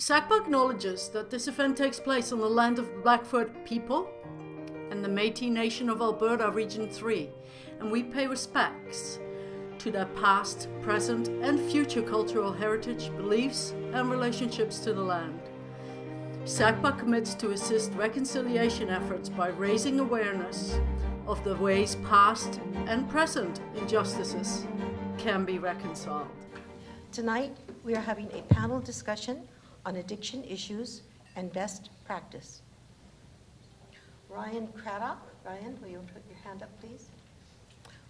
SACPA acknowledges that this event takes place on the land of the Blackfoot people and the Métis Nation of Alberta Region 3, and we pay respects to their past, present, and future cultural heritage, beliefs, and relationships to the land. SACPA commits to assist reconciliation efforts by raising awareness of the ways past and present injustices can be reconciled. Tonight, we are having a panel discussion on addiction issues and best practice. Ryan Craddock, Ryan, will you put your hand up, please?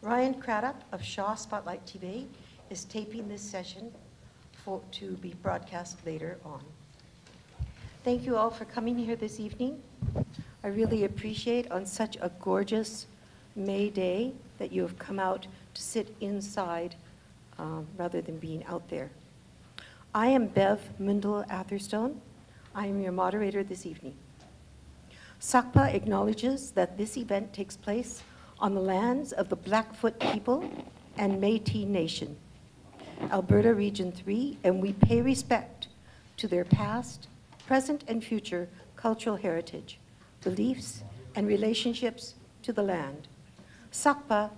Ryan Craddock of Shaw Spotlight TV is taping this session to be broadcast later on. Thank you all for coming here this evening. I really appreciate on such a gorgeous May day that you have come out to sit inside rather than being out there. I am Bev Muendel-Atherstone. I am your moderator this evening. SACPA acknowledges that this event takes place on the lands of the Blackfoot people and Métis Nation, Alberta Region 3, and we pay respect to their past, present, and future cultural heritage, beliefs, and relationships to the land. SACPA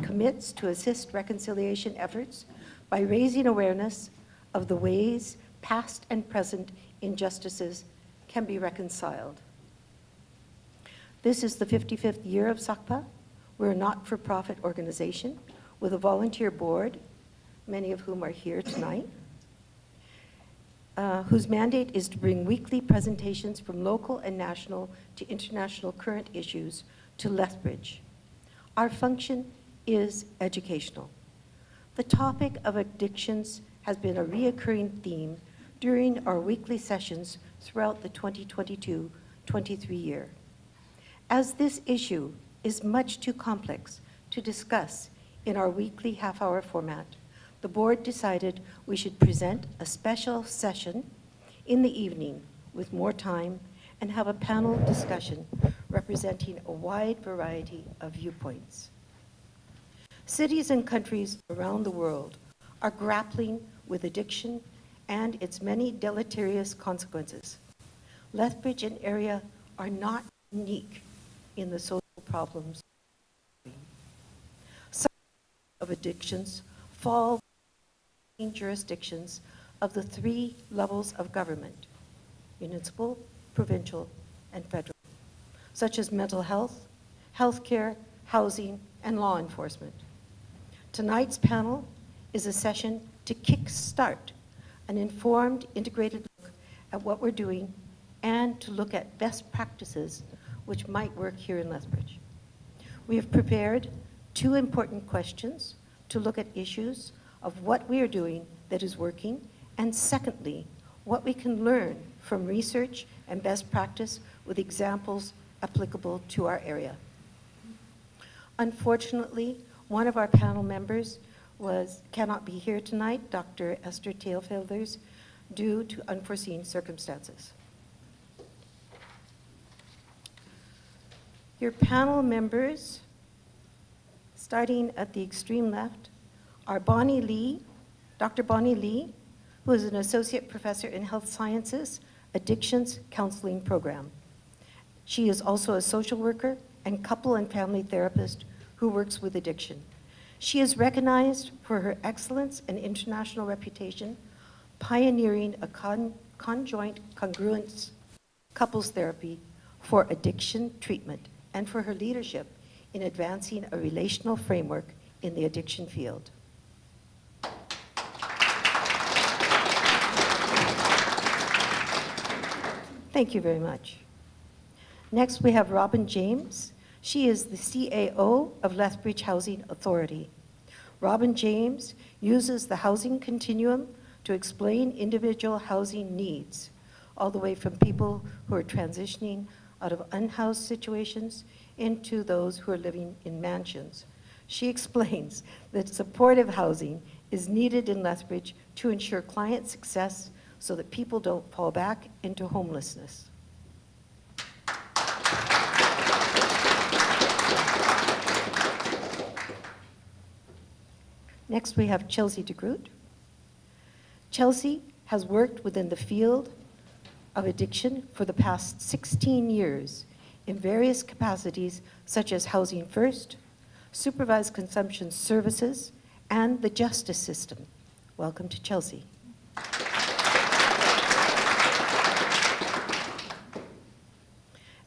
commits to assist reconciliation efforts by raising awareness of the ways past and present injustices can be reconciled. This is the 55th year of SACPA. We're a not-for-profit organization with a volunteer board, many of whom are here tonight, whose mandate is to bring weekly presentations from local and national to international current issues to Lethbridge. Our function is educational. The topic of addictions has been a reoccurring theme during our weekly sessions throughout the 2022-23 year. As this issue is much too complex to discuss in our weekly half-hour format, the board decided we should present a special session in the evening with more time and have a panel discussion representing a wide variety of viewpoints. Cities and countries around the world are grappling with addiction and its many deleterious consequences. Lethbridge and area are not unique in the social problems. Some of addictions fall in jurisdictions of the 3 levels of government: municipal, provincial, and federal, such as mental health, healthcare, housing, and law enforcement. Tonight's panel is a session to kickstart an informed, integrated look at what we're doing and to look at best practices which might work here in Lethbridge. We have prepared 2 important questions to look at issues of what we are doing that is working, and secondly, what we can learn from research and best practice with examples applicable to our area. Unfortunately, one of our panel members cannot be here tonight, Dr. Esther Tailfelders, due to unforeseen circumstances. Your panel members, starting at the extreme left, are Bonnie Lee, Dr. Bonnie Lee, who is an associate professor in health sciences, addictions counseling program. She is also a social worker and couple and family therapist who works with addiction. She is recognized for her excellence and international reputation, pioneering a conjoint congruence couples therapy for addiction treatment, and for her leadership in advancing a relational framework in the addiction field. Thank you very much. Next, we have Robin James. She is the CAO of Lethbridge Housing Authority. Robin James uses the housing continuum to explain individual housing needs, all the way from people who are transitioning out of unhoused situations into those who are living in mansions. She explains that supportive housing is needed in Lethbridge to ensure client success so that people don't fall back into homelessness. Next, we have Chelsey DeGroot. Chelsey has worked within the field of addiction for the past 16 years in various capacities such as Housing First, Supervised Consumption Services, and the justice system. Welcome to Chelsey.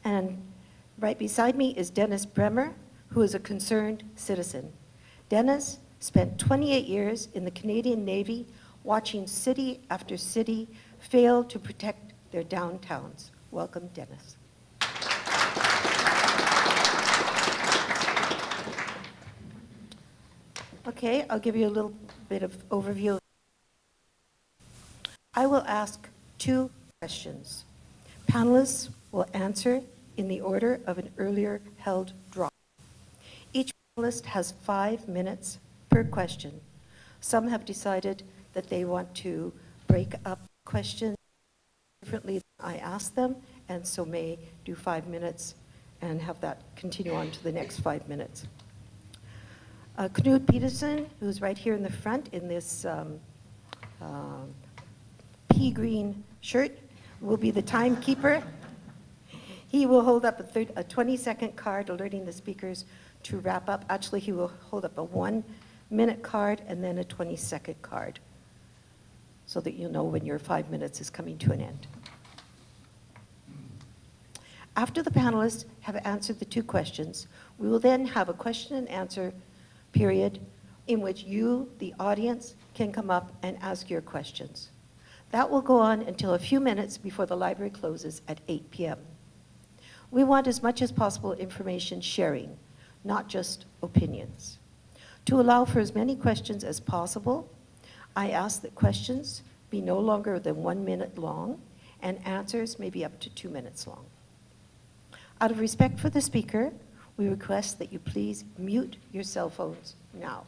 And right beside me is Dennis Bremer, who is a concerned citizen. Dennis spent 28 years in the Canadian Navy watching city after city fail to protect their downtowns. Welcome, Dennis. Okay, I'll give you a little bit of overview. I will ask 2 questions. Panelists will answer in the order of an earlier held draw. Each panelist has 5 minutes per question. Some have decided that they want to break up questions differently than I ask them, and so may do 5 minutes and have that continue on to the next 5 minutes. Knut Peterson, who's right here in the front in this pea green shirt, will be the timekeeper. He will hold up a 20-second card alerting the speakers to wrap up. Actually, he will hold up a 1-minute card and then a 20-second card so that you'll know when your 5 minutes is coming to an end. After the panelists have answered the 2 questions, we will then have a question and answer period in which you, the audience, can come up and ask your questions. That will go on until a few minutes before the library closes at 8 p.m. We want as much as possible information sharing, not just opinions. To allow for as many questions as possible, I ask that questions be no longer than 1 minute long and answers may be up to 2 minutes long. Out of respect for the speaker, we request that you please mute your cell phones now.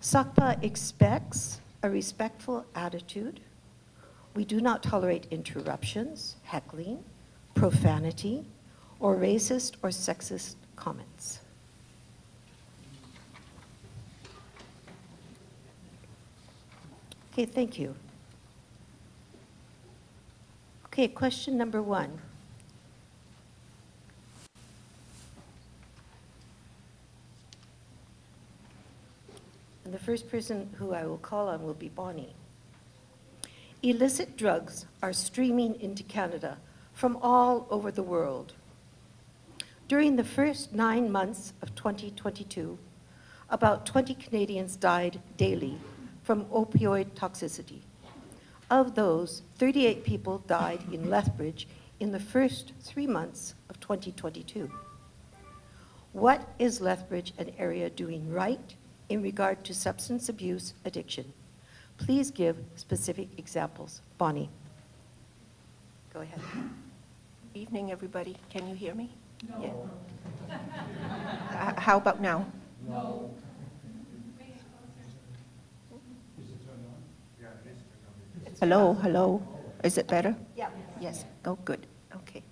SACPA expects a respectful attitude. We do not tolerate interruptions, heckling, profanity, or racist or sexist comments. Okay, thank you. Okay, question number 1. And the first person who I will call on will be Bonnie. Illicit drugs are streaming into Canada from all over the world. During the first 9 months of 2022, about 20 Canadians died daily from opioid toxicity. Of those, 38 people died in Lethbridge in the first 3 months of 2022. What is Lethbridge an area doing right in regard to substance abuse addiction? Please give specific examples. Bonnie. Go ahead. Evening, everybody. Can you hear me? No. Yeah. How about now? No. Hello, hello. Is it better? Yeah. Yes. Oh, good. Okay.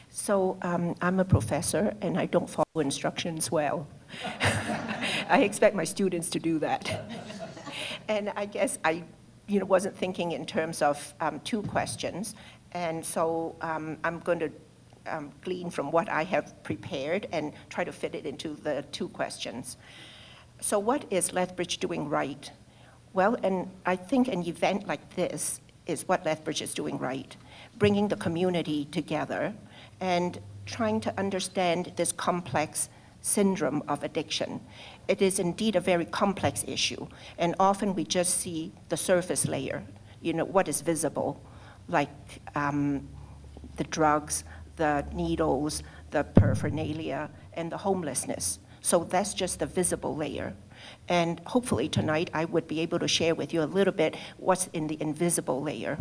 So I'm a professor, and I don't follow instructions well. I expect my students to do that. And I guess I wasn't thinking in terms of 2 questions. And so I'm going to glean from what I have prepared and try to fit it into the 2 questions. So what is Lethbridge doing right? Well, and I think an event like this is what Lethbridge is doing right, bringing the community together and trying to understand this complex syndrome of addiction. It is indeed a very complex issue, and often we just see the surface layer, what is visible, like the drugs, the needles, the paraphernalia, and the homelessness. So that's just the visible layer. And hopefully tonight I would be able to share with you a little bit what's in the invisible layer.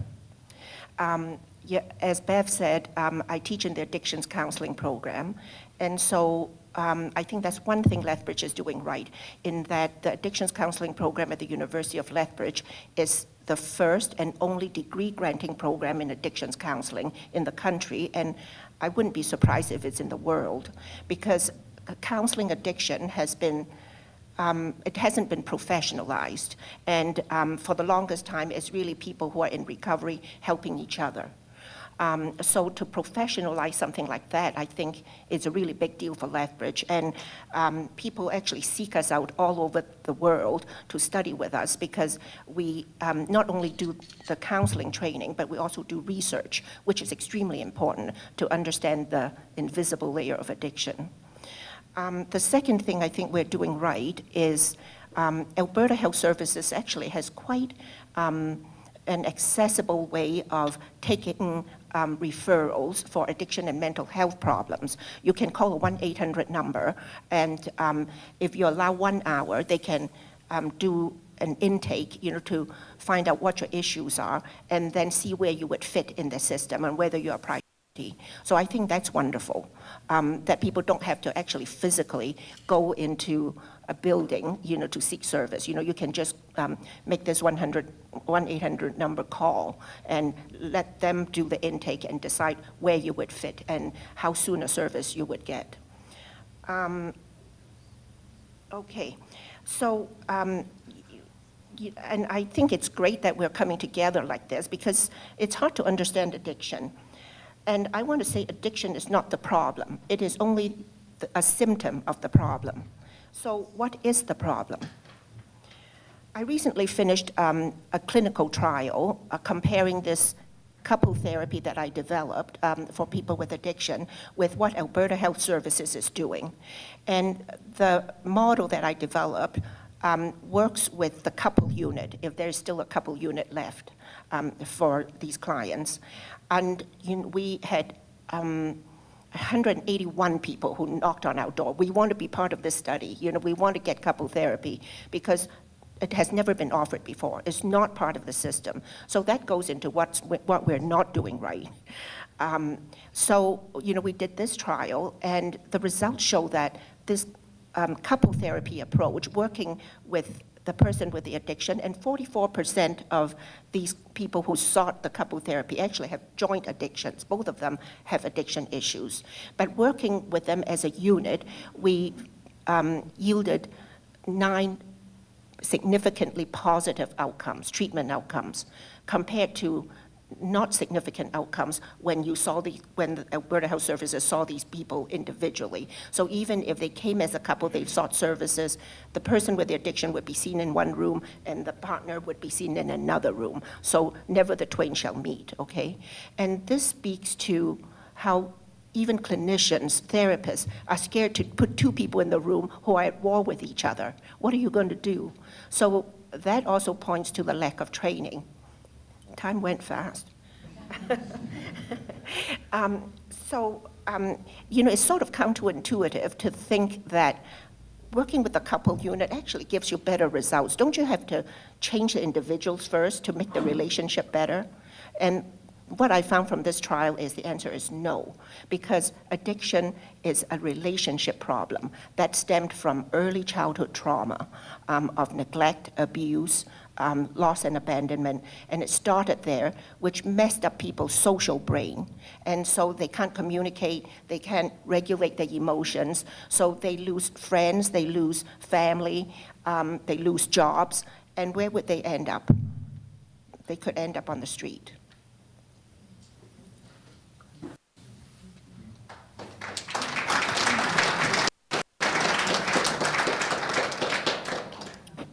As Bev said, I teach in the Addictions Counseling Program. And so I think that's one thing Lethbridge is doing right, in that the Addictions Counseling Program at the University of Lethbridge is the first and only degree-granting program in addictions counseling in the country. And I wouldn't be surprised if it's in the world, because counseling addiction has been it hasn't been professionalized. And for the longest time, it's really people who are in recovery helping each other. So to professionalize something like that, I think is a really big deal for Lethbridge. And people actually seek us out all over the world to study with us because we not only do the counseling training, but we also do research, which is extremely important to understand the invisible layer of addiction. The second thing I think we're doing right is Alberta Health Services actually has quite an accessible way of taking referrals for addiction and mental health problems. You can call a 1-800 number, and if you allow 1 hour, they can do an intake, to find out what your issues are, and then see where you would fit in the system and whether you're a priority. So I think that's wonderful, that people don't have to actually physically go into a building, to seek service. You can just make this 1-800 number call and let them do the intake and decide where you would fit and how soon a service you would get. Okay, so, and I think it's great that we're coming together like this because it's hard to understand addiction. And I want to say addiction is not the problem. It is only a symptom of the problem. So what is the problem? I recently finished a clinical trial comparing this couple therapy that I developed for people with addiction with what Alberta Health Services is doing. And the model that I developed works with the couple unit, if there's still a couple unit left for these clients. And we had 181 people who knocked on our door. We want to be part of this study. We want to get couple therapy because it has never been offered before. It's not part of the system. So that goes into what we're not doing right. So, we did this trial, and the results show that this couple therapy approach, working with the person with the addiction, and 44% of these people who sought the couple therapy actually have joint addictions. Both of them have addiction issues. But working with them as a unit, we yielded 9 significantly positive outcomes, treatment outcomes, compared to not significant outcomes when the Alberta Health Services saw these people individually. So even if they came as a couple, they sought services, the person with the addiction would be seen in one room and the partner would be seen in another room. So never the twain shall meet, okay? And this speaks to how even clinicians, therapists, are scared to put 2 people in the room who are at war with each other. What are you going to do? So that also points to the lack of training. Time went fast. It's sort of counterintuitive to think that working with the couple unit actually gives you better results. Don't you have to change the individuals first to make the relationship better? And what I found from this trial is the answer is no, because addiction is a relationship problem that stemmed from early childhood trauma of neglect, abuse, loss and abandonment, and it started there, which messed up people's social brain. And so they can't communicate, they can't regulate their emotions, so they lose friends, they lose family, they lose jobs, and where would they end up? They could end up on the street.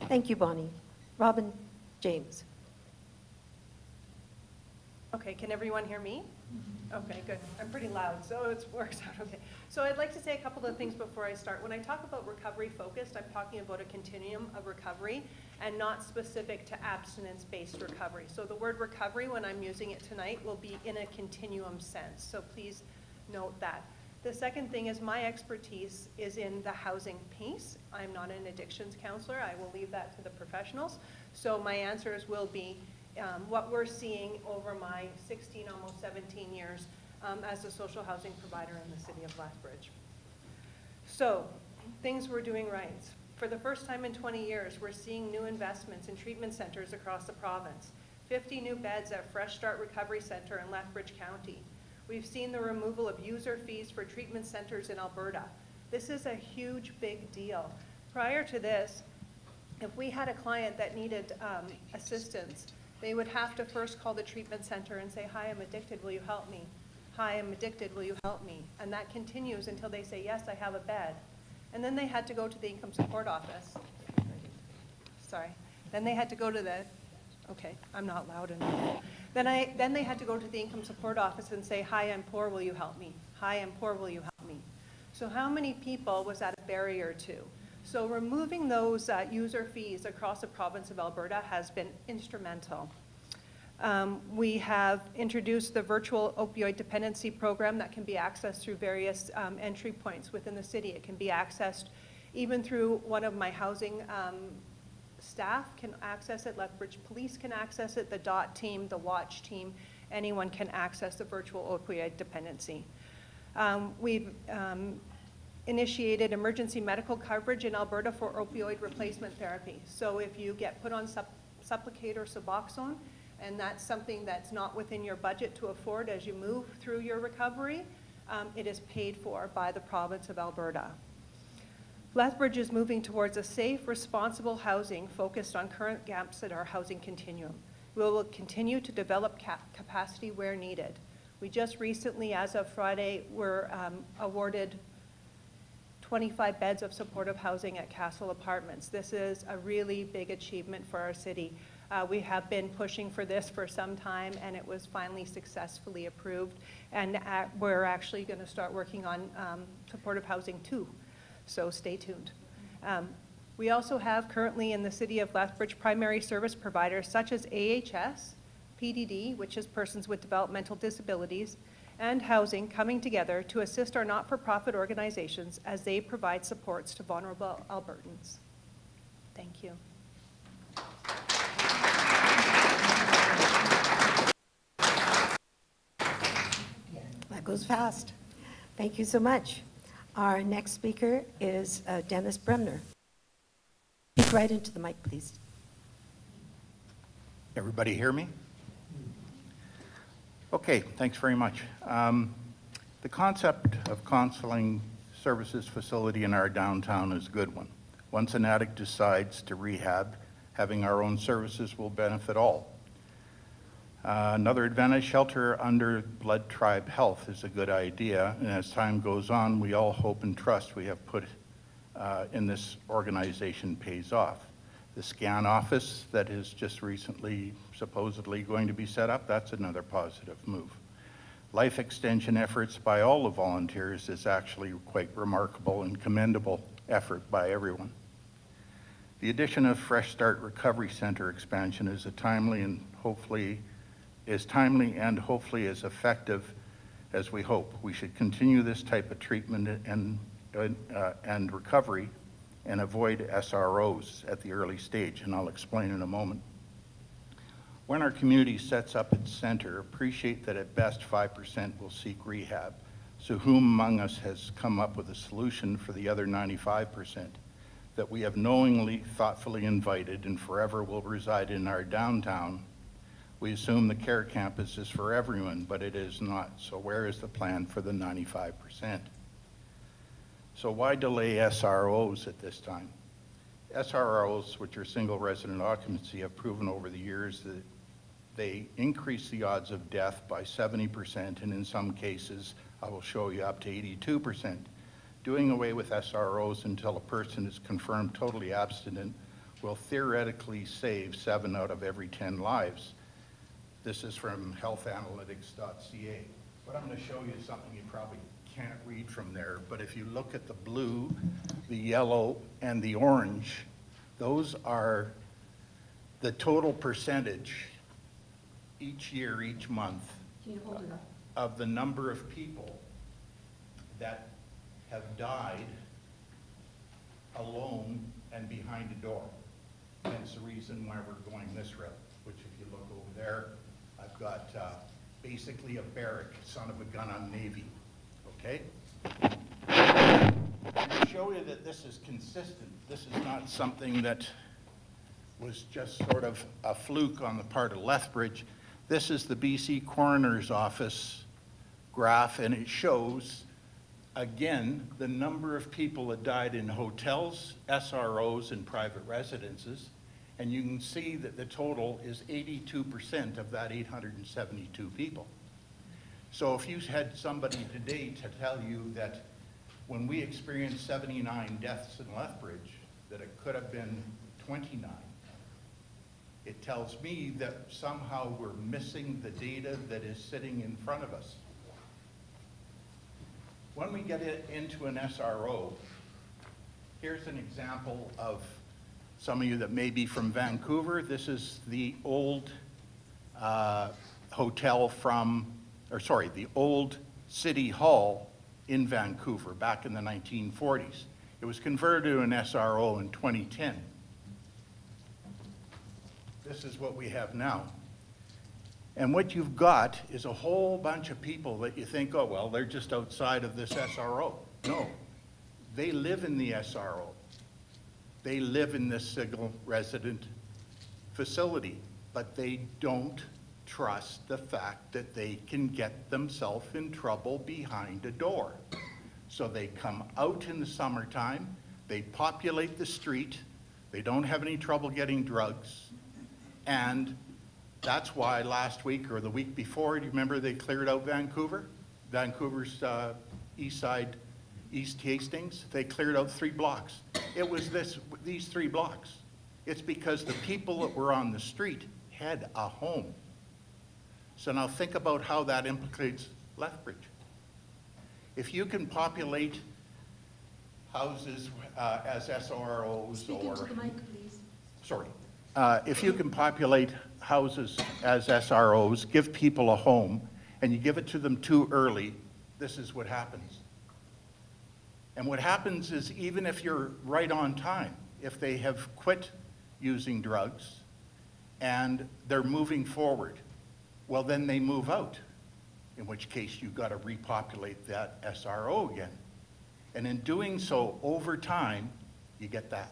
Thank you, Bonnie. Robin James. Okay, can everyone hear me? Okay, good. I'm pretty loud, so it works out okay. So I'd like to say a couple of things before I start. When I talk about recovery focused, I'm talking about a continuum of recovery and not specific to abstinence-based recovery. So the word recovery, when I'm using it tonight, will be in a continuum sense. So please note that. The second thing is my expertise is in the housing piece. I'm not an addictions counselor. I will leave that to the professionals. So my answers will be what we're seeing over my 16, almost 17 years as a social housing provider in the city of Lethbridge. So things we're doing right. For the first time in 20 years, we're seeing new investments in treatment centers across the province. 50 new beds at Fresh Start Recovery Center in Lethbridge County. We've seen the removal of user fees for treatment centers in Alberta. This is a huge, big deal. prior to this, if we had a client that needed assistance, they would have to first call the treatment center and say, hi, I'm addicted, will you help me? Hi, I'm addicted, will you help me? And that continues until they say, yes, I have a bed. And then they had to go to the income support office. Sorry. Then they had to go to the, okay, I'm not loud enough. Then they had to go to the income support office and say, hi, I'm poor, will you help me? Hi, I'm poor, will you help me? So how many people was that a barrier to? So removing those user fees across the province of Alberta has been instrumental. We have introduced the virtual opioid dependency program that can be accessed through various entry points within the city. It can be accessed even through one of my housing staff can access it, Lethbridge Police can access it, the DOT team, the WATCH team, anyone can access the virtual opioid dependency. We've initiated emergency medical coverage in Alberta for opioid replacement therapy. So if you get put on Sublocade or Suboxone, and that's something that's not within your budget to afford as you move through your recovery, it is paid for by the province of Alberta. Lethbridge is moving towards a safe, responsible housing focused on current gaps in our housing continuum. We will continue to develop capacity where needed. We just recently, as of Friday, were awarded 25 beds of supportive housing at Castle Apartments. This is a really big achievement for our city. We have been pushing for this for some time, and it was finally successfully approved. And we're actually going to start working on supportive housing too, so stay tuned. We also have currently in the city of Lethbridge primary service providers such as AHS, PDD, which is persons with developmental disabilities, and housing coming together to assist our not-for-profit organizations as they provide supports to vulnerable Albertans. Thank you. That goes fast. Thank you so much. Our next speaker is Dennis Bremner. Speak right into the mic, please. Everybody hear me? Okay, thanks very much. The concept of counseling services facility in our downtown is a good one. Once an addict decides to rehab, having our own services will benefit all. Another advantage, shelter under Blood Tribe Health is a good idea, and as time goes on, we all hope and trust we have put in this organization pays off. The scan office that is just recently supposedly going to be set up, that's another positive move. Life extension efforts by all the volunteers is actually quite remarkable and commendable effort by everyone. The addition of Fresh Start Recovery Center expansion is timely and hopefully as effective as we hope. We should continue this type of treatment and recovery and avoid SROs at the early stage, and I'll explain in a moment. When our community sets up its center, appreciate that at best 5% will seek rehab. So whom among us has come up with a solution for the other 95% that we have knowingly, thoughtfully invited and forever will reside in our downtown? We assume the care campus is for everyone, but it is not. So where is the plan for the 95%? So why delay SROs at this time? SROs, which are single resident occupancy, have proven over the years that they increase the odds of death by 70%, and in some cases, I will show you up to 82%. Doing away with SROs until a person is confirmed totally abstinent will theoretically save 7 out of every 10 lives. This is from healthanalytics.ca. But I'm going to show you something you probably can't read from there, but if you look at the blue, the yellow, and the orange, those are the total percentage each year, each month, of the number of people that have died alone and behind a door. That's the reason why we're going this route, which if you look over there, I've got basically a barrack, son of a gun on Navy, okay? To show you that this is consistent, this is not something that was just sort of a fluke on the part of Lethbridge. This is the BC Coroner's Office graph, and it shows again, the number of people that died in hotels, SROs, and private residences, and you can see that the total is 82% of that 872 people. So if you had somebody today to tell you that when we experienced 79 deaths in Lethbridge, that it could have been 29, it tells me that somehow we're missing the data that is sitting in front of us. When we get into an SRO, here's an example of some of you that may be from Vancouver. This is the old hotel from, or sorry, the old City Hall in Vancouver back in the 1940s. It was converted to an SRO in 2010. This is what we have now. And what you've got is a whole bunch of people that you think, oh, well, they're just outside of this SRO. No, they live in the SRO. They live in this single resident facility, but they don't trust the fact that they can get themselves in trouble behind a door. So they come out in the summertime, they populate the street, they don't have any trouble getting drugs, and that's why last week or the week before, do you remember they cleared out Vancouver? Vancouver's east side, East Hastings, they cleared out 3 blocks. It was these 3 blocks. It's because the people that were on the street had a home. So now think about how that implicates Lethbridge. If you can populate houses as SROs Speaking to the mic, please. Sorry. If you can populate houses as SROs, give people a home, and you give it to them too early, this is what happens. And what happens is even if you're right on time, if they have quit using drugs and they're moving forward, well, then they move out, in which case you've got to repopulate that SRO again. And in doing so over time, you get that.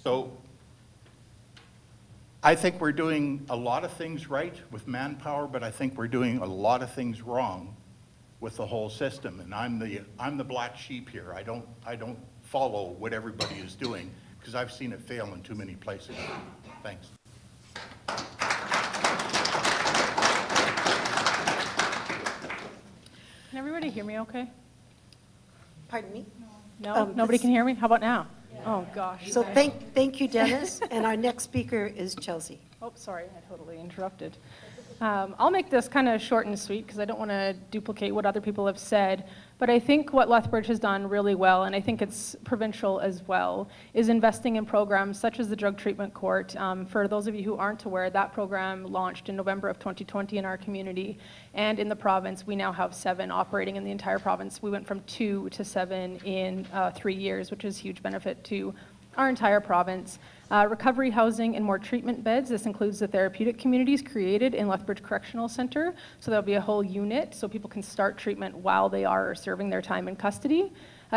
So I think we're doing a lot of things right with manpower, but I think we're doing a lot of things wrong with the whole system. And I'm the black sheep here. I don't follow what everybody is doing because I've seen it fail in too many places. Thanks. Can everybody hear me okay? Pardon me? No? Nobody can hear me? How about now? Oh, gosh. So thank you, Dennis. And our next speaker is Chelsey. Oh, sorry, I totally interrupted. I'll make this kind of short and sweet because I don't want to duplicate what other people have said, but I think what Lethbridge has done really well, and I think it's provincial as well, is investing in programs such as the Drug Treatment Court. For those of you who aren't aware, that program launched in November of 2020 in our community, and in the province we now have 7 operating in the entire province. We went from 2 to 7 in 3 years, which is a huge benefit to our entire province. Recovery housing and more treatment beds. This includes the therapeutic communities created in Lethbridge Correctional Center. So there'll be a whole unit so people can start treatment while they are serving their time in custody.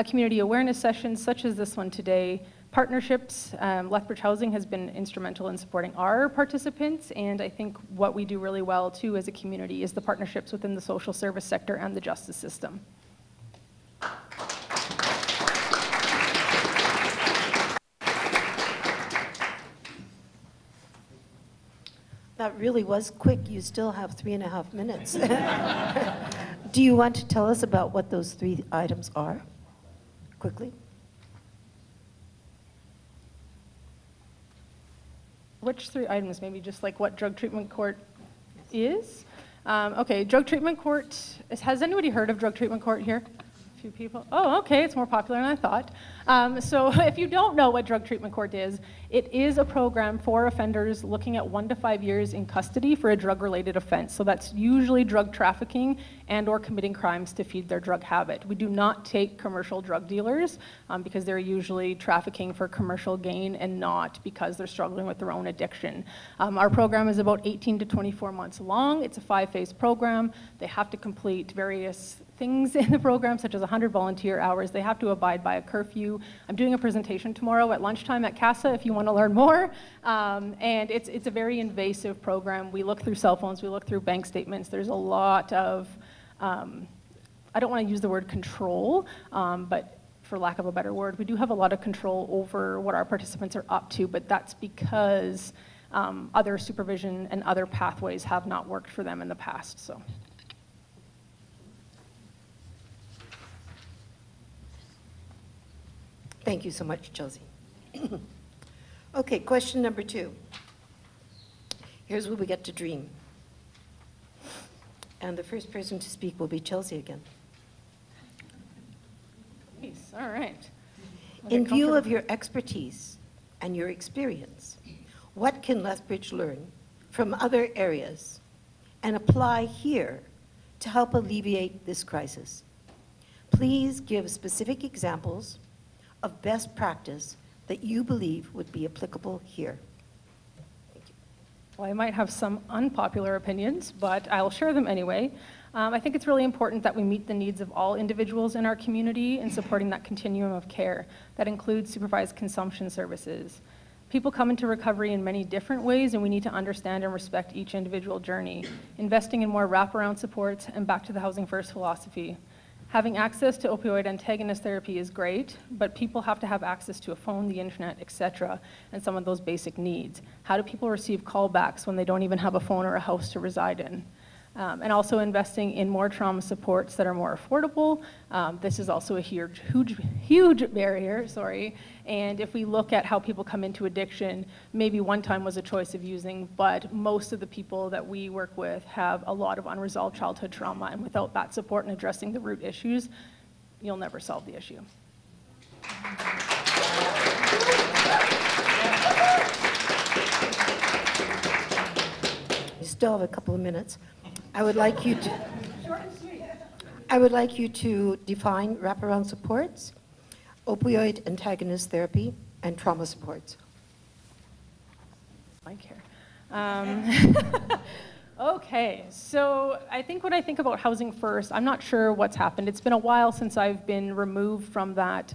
Community awareness sessions such as this one today. Partnerships. Lethbridge Housing has been instrumental in supporting our participants, and I think what we do really well too as a community is the partnerships within the social service sector and the justice system. That really was quick. You still have 3.5 minutes. Do you want to tell us about what those 3 items are, quickly? Which 3 items? Maybe just like what drug treatment court is? Okay, drug treatment court. Has anybody heard of drug treatment court here? A few people. Oh, okay, it's more popular than I thought. So if you don't know what drug treatment court is, it is a program for offenders looking at 1 to 5 years in custody for a drug-related offense. So that's usually drug trafficking and or committing crimes to feed their drug habit. We do not take commercial drug dealers because they're usually trafficking for commercial gain and not because they're struggling with their own addiction. Our program is about 18 to 24 months long. It's a 5-phase program. They have to complete various things in the program, such as 100 volunteer hours. They have to abide by a curfew I'm doing a presentation tomorrow at lunchtime at CASA if you want to learn more. And it's a very invasive program. We look through cell phones, we look through bank statements. There's a lot of, I don't want to use the word control, but for lack of a better word, we do have a lot of control over what our participants are up to, but that's because other supervision and other pathways have not worked for them in the past. So. Thank you so much, Chelsey. Okay, question number 2. Here's where we get to dream. And the first person to speak will be Chelsey again. Nice. All right. In view of your expertise and your experience, what can Lethbridge learn from other areas and apply here to help alleviate this crisis? Please give specific examples of best practice that you believe would be applicable here. Thank you. Well, I might have some unpopular opinions, but I'll share them anyway. I think it's really important that we meet the needs of all individuals in our community in supporting that continuum of care. That includes supervised consumption services. People come into recovery in many different ways, and we need to understand and respect each individual journey. Investing in more wraparound supports and back to the housing first philosophy. Having access to opioid antagonist therapy is great, but people have to have access to a phone, the internet, etc., and some of those basic needs. How do people receive callbacks when they don't even have a phone or a house to reside in? And also investing in more trauma supports that are more affordable. This is also a huge barrier, And if we look at how people come into addiction, maybe one time was a choice of using, but most of the people that we work with have a lot of unresolved childhood trauma, and without that support and addressing the root issues, you'll never solve the issue. We still have a couple of minutes. I would like you to define wraparound supports, opioid antagonist therapy, and trauma supports. I care. Okay, so I think when I think about housing first, I'm not sure what's happened. It's been a while since I've been removed from that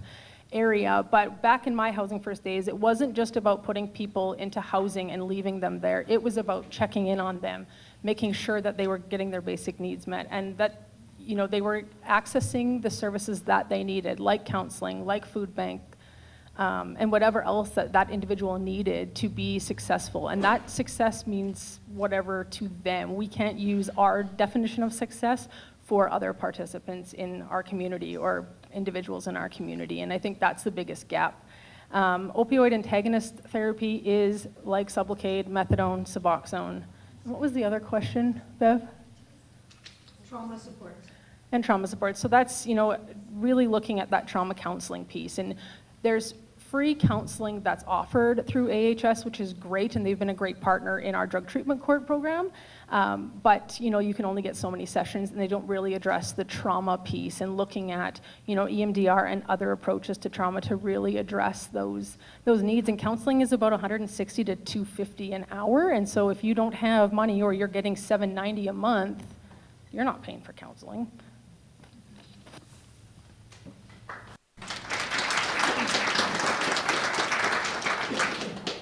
area, but back in my housing first days, it wasn't just about putting people into housing and leaving them there. It was about checking in on them, making sure that they were getting their basic needs met, and that they were accessing the services that they needed, like counseling, like food bank, and whatever else that individual needed to be successful. And that success means whatever to them. We can't use our definition of success for other participants in our community or individuals in our community, and I think that's the biggest gap. Opioid antagonist therapy is like Sublocade, methadone, Suboxone. What was the other question, Bev? Trauma supports. And trauma supports. So that's, really looking at that trauma counseling piece. And there's free counseling that's offered through AHS, which is great, and they've been a great partner in our drug treatment court program. But you can only get so many sessions, and they don't really address the trauma piece and looking at EMDR and other approaches to trauma to really address those needs. And counseling is about $160 to $250 an hour, and so if you don't have money or you're getting $790 a month, you're not paying for counseling.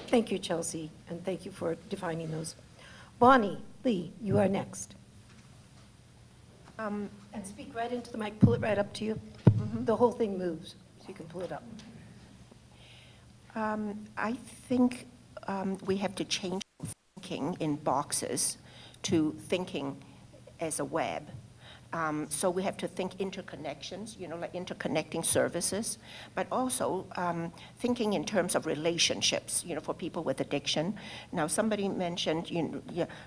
Thank you, Chelsey, and thank you for defining those. Bonnie Lee, you are next. And speak right into the mic, pull it right up to you. Mm-hmm. The whole thing moves, so you can pull it up. I think we have to change thinking in boxes to thinking as a web. So we have to think interconnections, like interconnecting services, but also thinking in terms of relationships, for people with addiction. Now, somebody mentioned,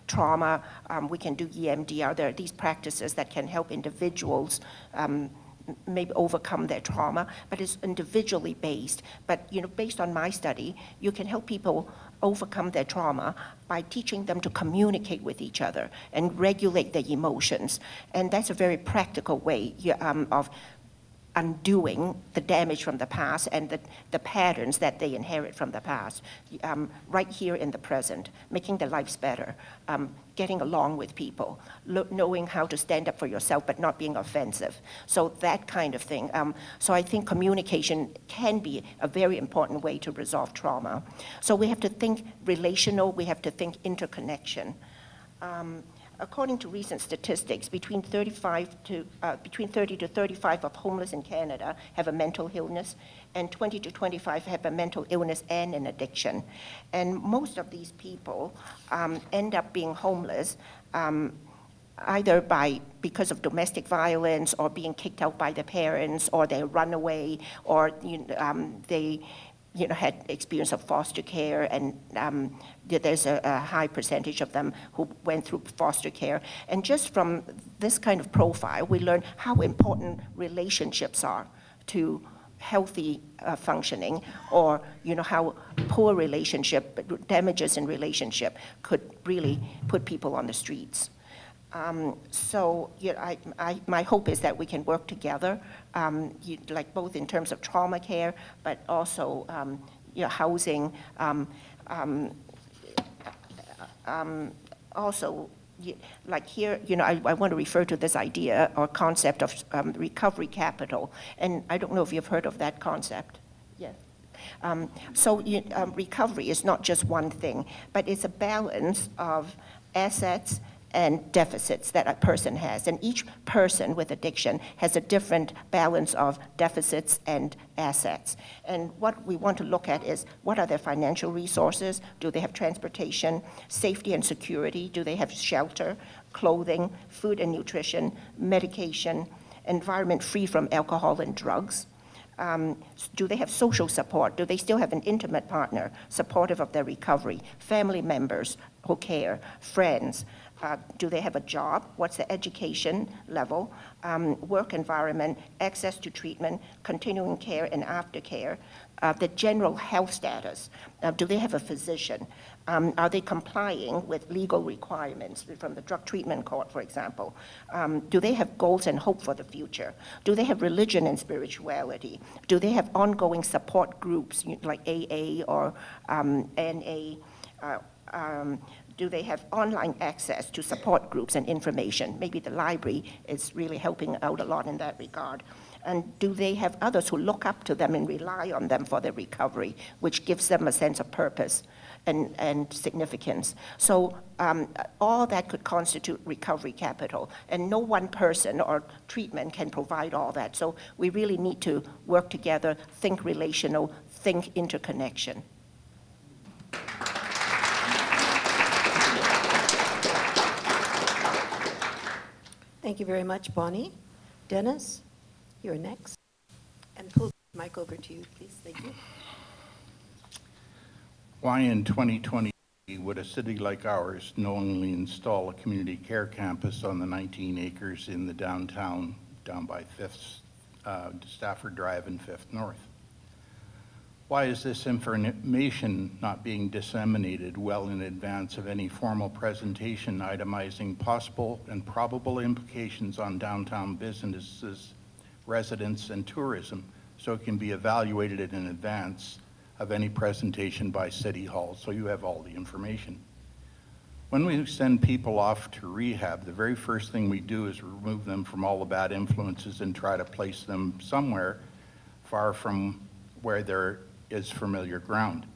trauma. We can do EMDR. There are these practices that can help individuals maybe overcome their trauma, but it's individually based. But based on my study, you can help people overcome their trauma by teaching them to communicate with each other and regulate their emotions. And that's a very practical way of undoing the damage from the past and the patterns that they inherit from the past, right here in the present, making their lives better, getting along with people, knowing how to stand up for yourself but not being offensive. So that kind of thing. So I think communication can be a very important way to resolve trauma. So we have to think relational, we have to think interconnection. According to recent statistics, between 30 to 35 of homeless in Canada have a mental illness, and 20 to 25 have a mental illness and an addiction. And most of these people end up being homeless either because of domestic violence or being kicked out by their parents, or they run away, or they had experience of foster care, and there's a high percentage of them who went through foster care. And just from this kind of profile, we learn how important relationships are to healthy functioning, or how poor relationship, damages in relationship could really put people on the streets. So my hope is that we can work together, like both in terms of trauma care, but also housing. Also, like here, I want to refer to this idea or concept of recovery capital, and I don't know if you've heard of that concept. Yes. So recovery is not just one thing, but it's a balance of assets and deficits that a person has. And each person with addiction has a different balance of deficits and assets. And what we want to look at is, what are their financial resources? Do they have transportation, safety and security? Do they have shelter, clothing, food and nutrition, medication, environment free from alcohol and drugs? Do they have social support? Do they still have an intimate partner supportive of their recovery? Family members who care, friends? Do they have a job? What's the education level? Work environment, access to treatment, continuing care and aftercare, the general health status. Do they have a physician? Are they complying with legal requirements from the Drug Treatment Court, for example? Do they have goals and hope for the future? Do they have religion and spirituality? Do they have ongoing support groups like AA or NA? Do they have online access to support groups and information? Maybe the library is really helping out a lot in that regard. And do they have others who look up to them and rely on them for their recovery, which gives them a sense of purpose and significance? So all that could constitute recovery capital, and no one person or treatment can provide all that. So we really need to work together, think relational, think interconnection. Thank you very much, Bonnie. Dennis, you're next. And pull the mic over to you, please. Thank you. Why in 2020 would a city like ours knowingly install a community care campus on the 19 acres in the downtown, down by 5th, Stafford Drive and 5th North? Why is this information not being disseminated well in advance of any formal presentation itemizing possible and probable implications on downtown businesses, residents, and tourism, so it can be evaluated in advance of any presentation by City Hall, so you have all the information? When we send people off to rehab, the very first thing we do is remove them from all the bad influences and try to place them somewhere far from where there is familiar ground.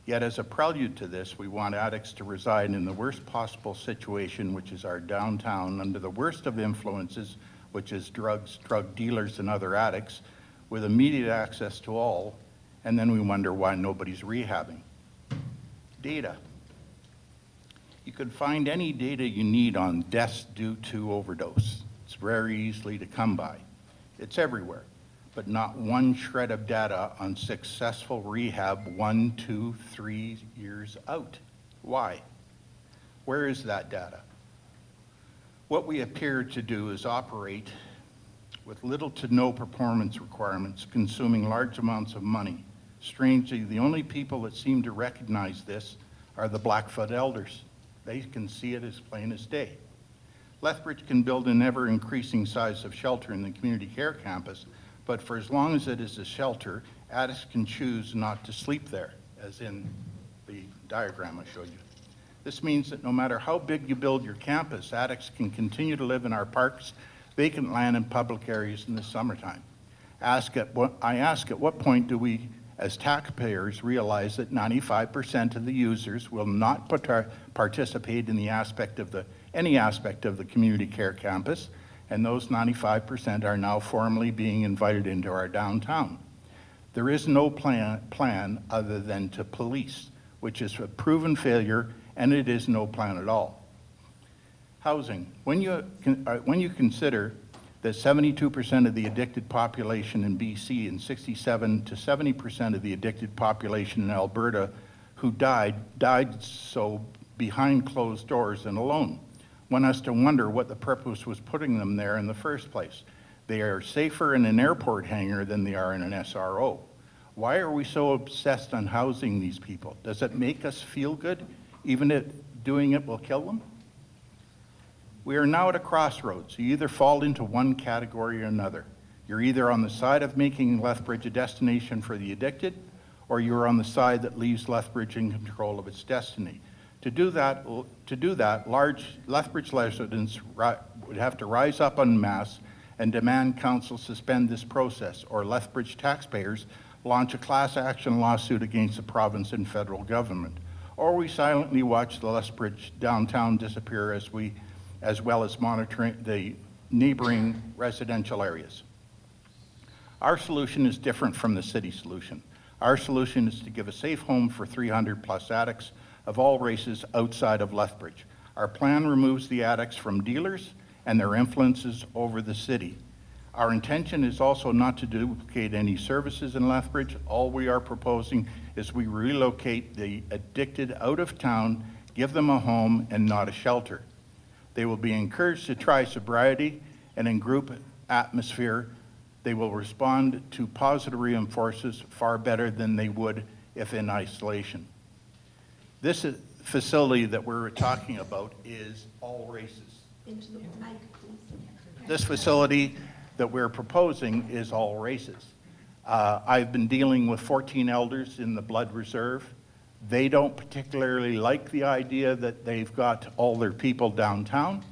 Yet as a prelude to this, we want addicts to reside in the worst possible situation, which is our downtown, under the worst of influences, which is drugs, drug dealers, and other addicts, with immediate access to all, and then we wonder why nobody's rehabbing. Data. You could find any data you need on deaths due to overdose. It's very easily to come by. It's everywhere, but not one shred of data on successful rehab 1, 2, 3 years out. Why? Where is that data? What we appear to do is operate with little to no performance requirements, consuming large amounts of money. Strangely, the only people that seem to recognize this are the Blackfoot elders. They can see it as plain as day. Lethbridge can build an ever-increasing size of shelter in the community care campus, but for as long as it is a shelter, addicts can choose not to sleep there, as in the diagram I showed you. This means that no matter how big you build your campus, addicts can continue to live in our parks, vacant land, and public areas in the summertime. I ask at what point do we, as taxpayers, realize that 95% of the users will not participate in any aspect of the community care campus, and those 95% are now formally being invited into our downtown. There is no plan other than to police, which is a proven failure, and it is no plan at all. Housing. When you consider that 72% of the addicted population in BC and 67 to 70% of the addicted population in Alberta who died so behind closed doors and alone, one has to wonder what the purpose was putting them there in the first place. They are safer in an airport hangar than they are in an SRO. Why are we so obsessed on housing these people? Does it make us feel good, even if doing it will kill them? We are now at a crossroads. You either fall into one category or another. You're either on the side of making Lethbridge a destination for the addicted, or you're on the side that leaves Lethbridge in control of its destiny. To do that, large Lethbridge residents would have to rise up en masse and demand council suspend this process, or Lethbridge taxpayers launch a class action lawsuit against the province and federal government. Or we silently watch the Lethbridge downtown disappear as well as monitoring the neighboring residential areas. Our solution is different from the city solution. Our solution is to give a safe home for 300 plus addicts of all races outside of Lethbridge. Our plan removes the addicts from dealers and their influences over the city. Our intention is also not to duplicate any services in Lethbridge. All we are proposing is we relocate the addicted out of town, give them a home and not a shelter. They will be encouraged to try sobriety, and in group atmosphere, they will respond to positive reinforcements far better than they would if in isolation. This facility that we're talking about is all races. Into the mic, please. This facility that we're proposing is all races. I've been dealing with 14 elders in the Blood Reserve. They don't particularly like the idea that they've got all their people downtown.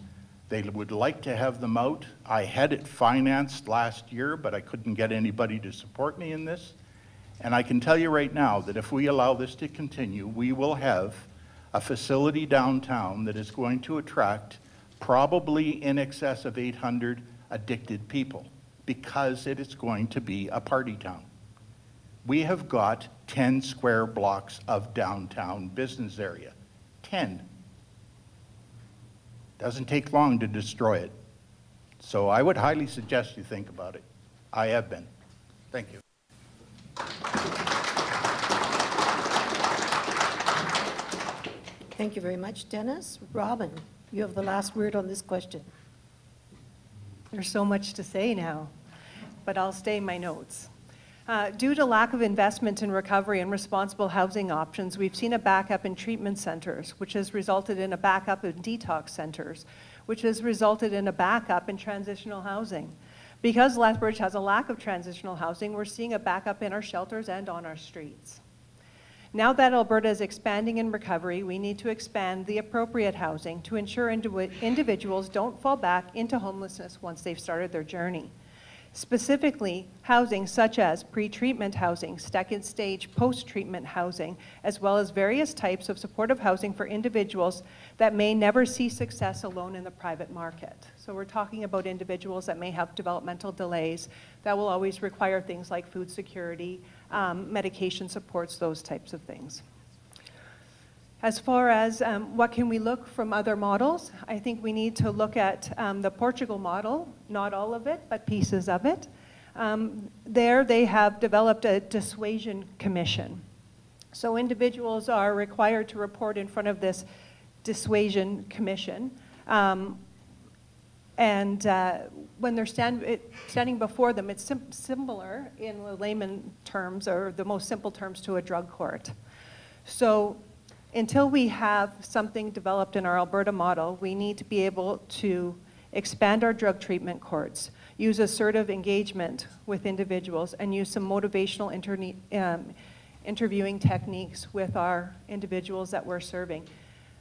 They would like to have them out. I had it financed last year, but I couldn't get anybody to support me in this. And I can tell you right now that if we allow this to continue, we will have a facility downtown that is going to attract probably in excess of 800 addicted people, because it is going to be a party town. We have got 10 square blocks of downtown business area. 10. Doesn't take long to destroy it. So I would highly suggest you think about it. I have been. Thank you. Thank you very much, Dennis. Robin, you have the last word on this question. There's so much to say now, but I'll stay in my notes. Due to lack of investment in recovery and responsible housing options, we've seen a backup in treatment centers, which has resulted in a backup in detox centers, which has resulted in a backup in transitional housing. Because Lethbridge has a lack of transitional housing, we're seeing a backup in our shelters and on our streets. Now that Alberta is expanding in recovery, we need to expand the appropriate housing to ensure individuals don't fall back into homelessness once they've started their journey. Specifically, housing such as pre-treatment housing, second stage post-treatment housing, as well as various types of supportive housing for individuals that may never see success alone in the private market. So we're talking about individuals that may have developmental delays that will always require things like food security, medication supports, those types of things. As far as what can we look from other models, I think we need to look at the Portugal model, not all of it, but pieces of it. There they have developed a dissuasion commission. So individuals are required to report in front of this dissuasion commission. When they're standing before them, it's similar in layman terms, or the most simple terms, to a drug court. So until we have something developed in our Alberta model, we need to be able to expand our drug treatment courts, use assertive engagement with individuals, and use some motivational interviewing techniques with our individuals that we're serving.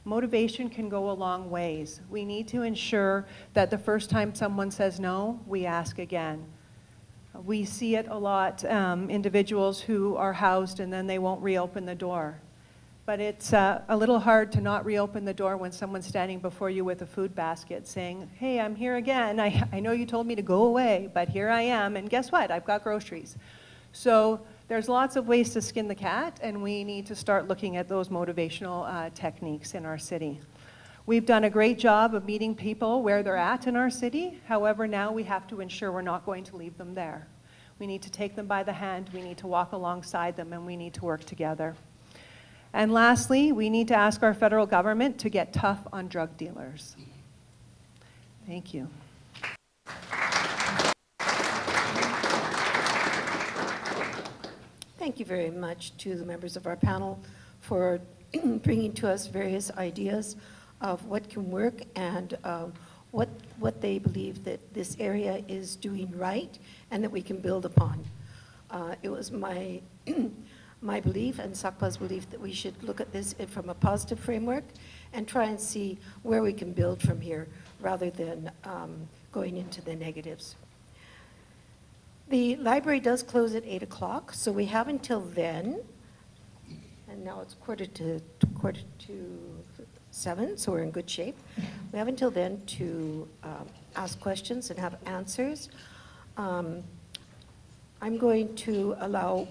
Motivation can go a long ways. We need to ensure that the first time someone says no, we ask again. We see it a lot, individuals who are housed and then they won't reopen the door. But it's a little hard to not reopen the door when someone's standing before you with a food basket saying, hey, I'm here again. I know you told me to go away, but here I am, and guess what? I've got groceries. So there's lots of ways to skin the cat, and we need to start looking at those motivational techniques in our city. We've done a great job of meeting people where they're at in our city. However, now we have to ensure we're not going to leave them there. We need to take them by the hand, we need to walk alongside them, and we need to work together. And lastly, we need to ask our federal government to get tough on drug dealers. Thank you. Thank you very much to the members of our panel for bringing to us various ideas of what can work and what they believe that this area is doing right and that we can build upon. It was my my belief and SACPA's belief that we should look at this from a positive framework and try and see where we can build from here rather than going into the negatives. The library does close at 8 o'clock, so we have until then, and now it's quarter to 7, so we're in good shape. We have until then to ask questions and have answers. I'm going to allow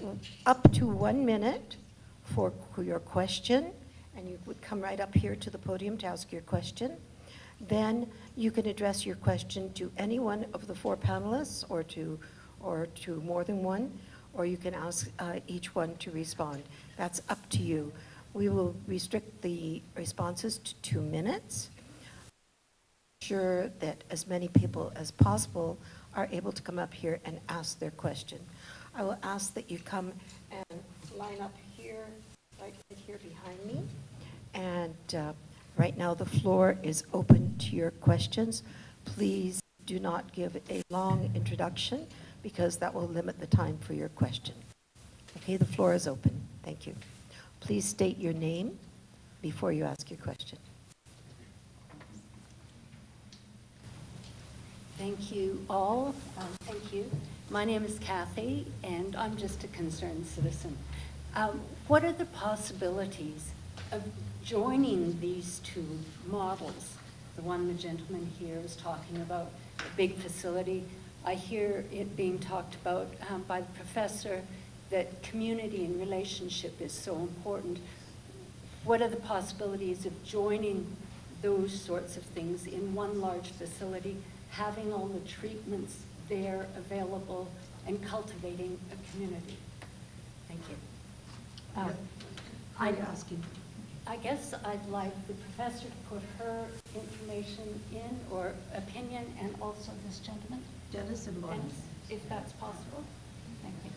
up to 1 minute for your question, and you would come right up here to the podium to ask your question. Then you can address your question to any one of the 4 panelists or to more than one, or you can ask each one to respond. That's up to you. We will restrict the responses to 2 minutes. Ensure that as many people as possible are able to come up here and ask their question. I will ask that you come and line up here, right here behind me. And right now the floor is open to your questions. Please do not give a long introduction because that will limit the time for your question. Okay, the floor is open. Thank you. Please state your name before you ask your question. Thank you all. Thank you. My name is Kathy, and I'm just a concerned citizen. What are the possibilities of joining these 2 models? The one the gentleman here is talking about, a big facility. I hear it being talked about by the professor that community and relationship is so important. What are the possibilities of joining those sorts of things in one large facility, having all the treatments there available, and cultivating a community? Thank you. I guess I'd like the professor to put her information in, or opinion, and also this gentleman. Dennis and Bonnie. If that's possible. Thank you.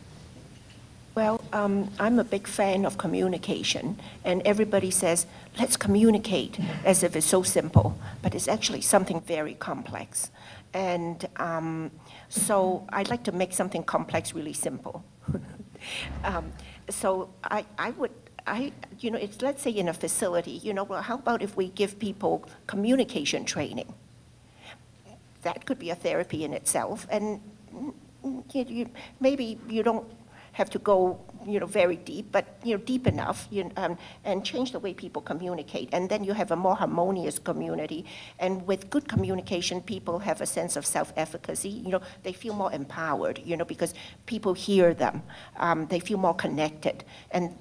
Well, I'm a big fan of communication, and everybody says, let's communicate, as if it's so simple, but it's actually something very complex. And so I'd like to make something complex really simple. So you know, it's, let's say in a facility, you know, well, how about if we give people communication training? That could be a therapy in itself, and maybe you don't have to go, you know, very deep, but you know, deep enough, and change the way people communicate, and then you have a more harmonious community. And with good communication, people have a sense of self-efficacy. You know, they feel more empowered, you know, because people hear them. They feel more connected, and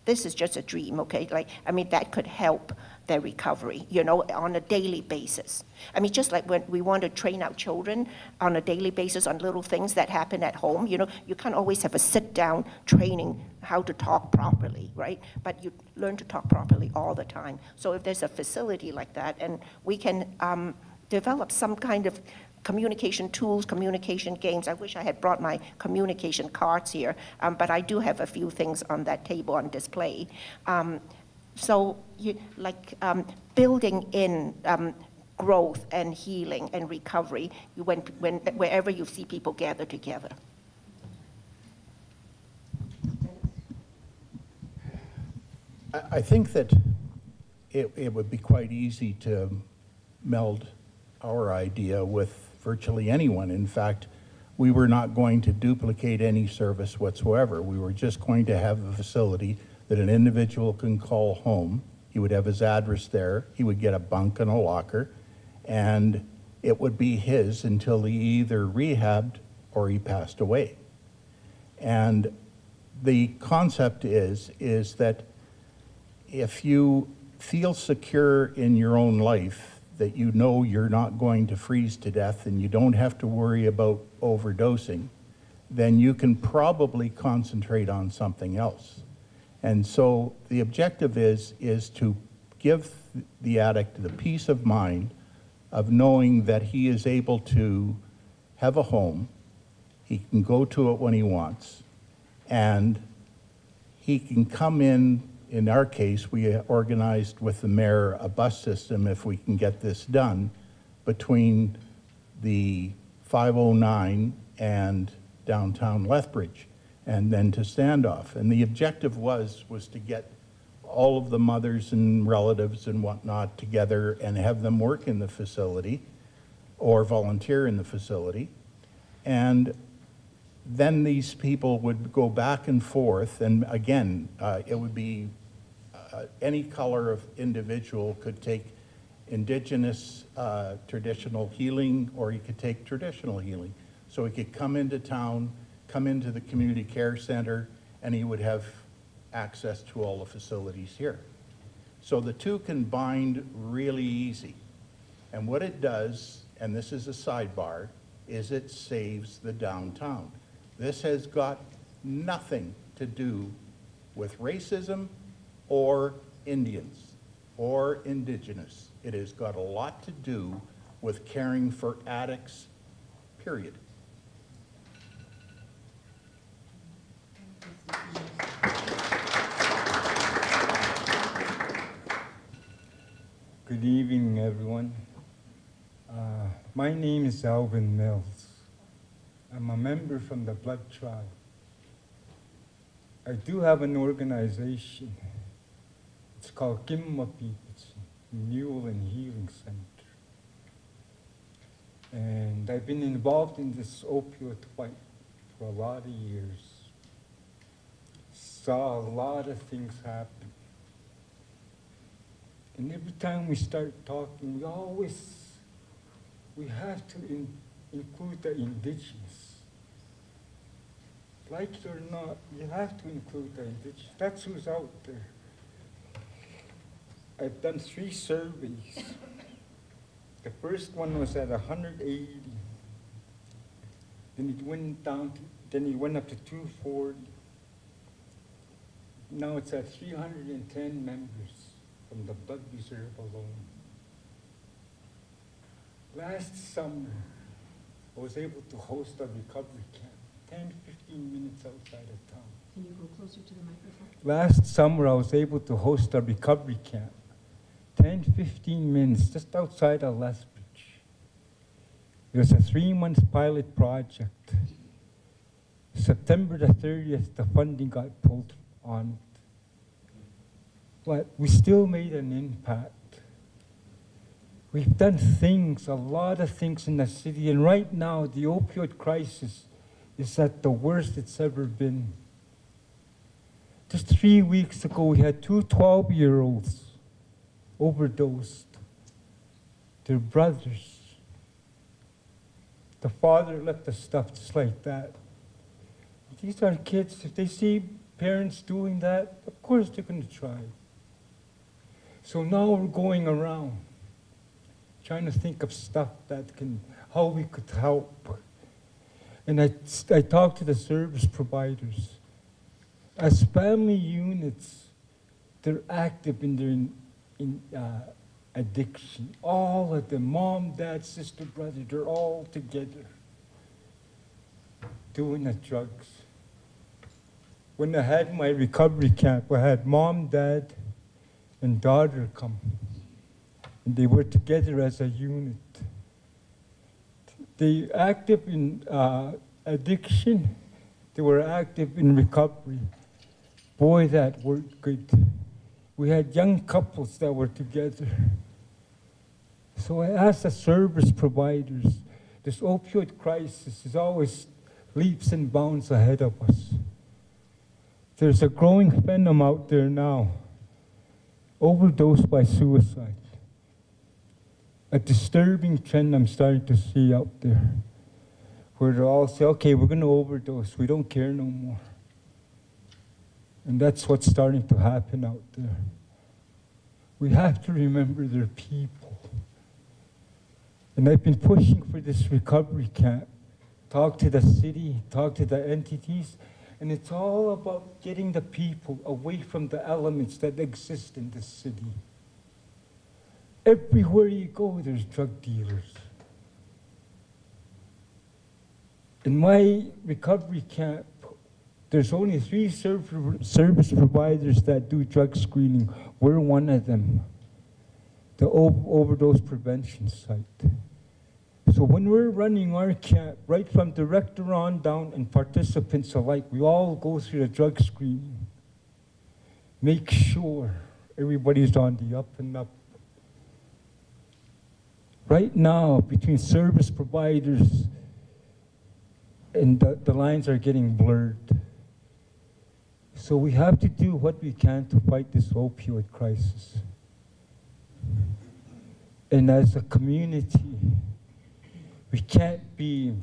this is just a dream, okay? Like, I mean, that could help their recovery, you know, on a daily basis. I mean, just like when we want to train our children on a daily basis on little things that happen at home, you know, you can't always have a sit-down training how to talk properly, right? But you learn to talk properly all the time. So if there's a facility like that, and we can develop some kind of communication tools, communication games. I wish I had brought my communication cards here, but I do have a few things on that table on display. So building in growth and healing and recovery wherever you see people gather together? I think that it would be quite easy to meld our idea with virtually anyone. In fact, we were not going to duplicate any service whatsoever. We were just going to have a facility that an individual can call home. He would have his address there. He would get a bunk and a locker, and it would be his until he either rehabbed or he passed away. And the concept is that if you feel secure in your own life, that you know you're not going to freeze to death and you don't have to worry about overdosing, then you can probably concentrate on something else. And so the objective is to give the addict the peace of mind of knowing that he is able to have a home, he can go to it when he wants, and he can come in our case, we organized with the mayor a bus system, if we can get this done, between the 509 and downtown Lethbridge, and then to Standoff. And the objective was to get all of the mothers and relatives and whatnot together and have them work in the facility or volunteer in the facility. And then these people would go back and forth, and again, it would be any color of individual could take indigenous traditional healing, or he could take traditional healing. So he could come into town, come into the community care center, and he would have access to all the facilities here. So the two can bind really easy. And what it does, and this is a sidebar, is it saves the downtown. This has got nothing to do with racism or Indians or indigenous. It has got a lot to do with caring for addicts, period. Good evening, everyone. My name is Alvin Mills. I'm a member from the Blood Tribe. I do have an organization. It's called Aahkkoiyiiniimaki. It's a Renewal and Healing Center. And I've been involved in this opioid fight for a lot of years. Saw a lot of things happen. And every time we start talking, we have to include the indigenous. Like it or not, you have to include the indigenous. That's who's out there. I've done 3 surveys. The first one was at 180. Then it went down to, then it went up to 240. Now it's at 310 members from the Blood Reserve alone. Last summer, I was able to host a recovery camp, 10 to 15 minutes outside of town. Can you go closer to the microphone? Last summer, I was able to host a recovery camp, 10 to 15 minutes just outside of Lethbridge. It was a 3-month pilot project. September the 30th, the funding got pulled on it. But we still made an impact. We've done things, a lot of things in the city, and right now the opioid crisis is at the worst it's ever been. Just 3 weeks ago, we had 2 12-year-olds overdosed. Their brothers. The father left the stuff just like that. These are kids, if they see parents doing that, of course they're going to try. So now we're going around trying to think of stuff that can, how we could help. And I talked to the service providers. As family units, they're active in their addiction. All of them, mom, dad, sister, brother, they're all together doing the drugs. When I had my recovery camp, I had mom, dad, and daughter come. and they were together as a unit. They active in addiction, they were active in recovery. Boy, that worked good. We had young couples that were together. So I asked the service providers, this opioid crisis is always leaps and bounds ahead of us. There's a growing venom out there now, overdose by suicide. A disturbing trend I'm starting to see out there, where they all say, okay, we're going to overdose, we don't care no more. And that's what's starting to happen out there. We have to remember they're people. And I've been pushing for this recovery camp. Talk to the city, talk to the entities, and it's all about getting the people away from the elements that exist in this city. Everywhere you go, there's drug dealers. In my recovery camp, there's only 3 service providers that do drug screening. We're one of them, the overdose prevention site. So when we're running our camp, right from director on down and participants alike, we all go through the drug screening. Make sure everybody's on the up and up. Right now, between service providers and the lines are getting blurred. So we have to do what we can to fight this opioid crisis. And as a community, we can't be,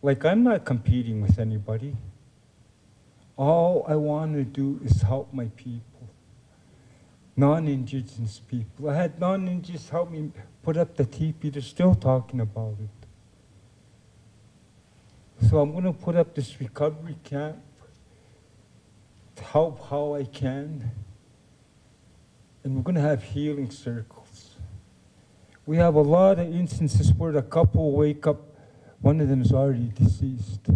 like, I'm not competing with anybody. All I want to do is help my people, non-Indigenous people. I had non-Indigenous help me put up the teepee. They're still talking about it. So I'm going to put up this recovery camp to help how I can. And we're going to have healing circles. We have a lot of instances where the couple wake up, one of them is already deceased.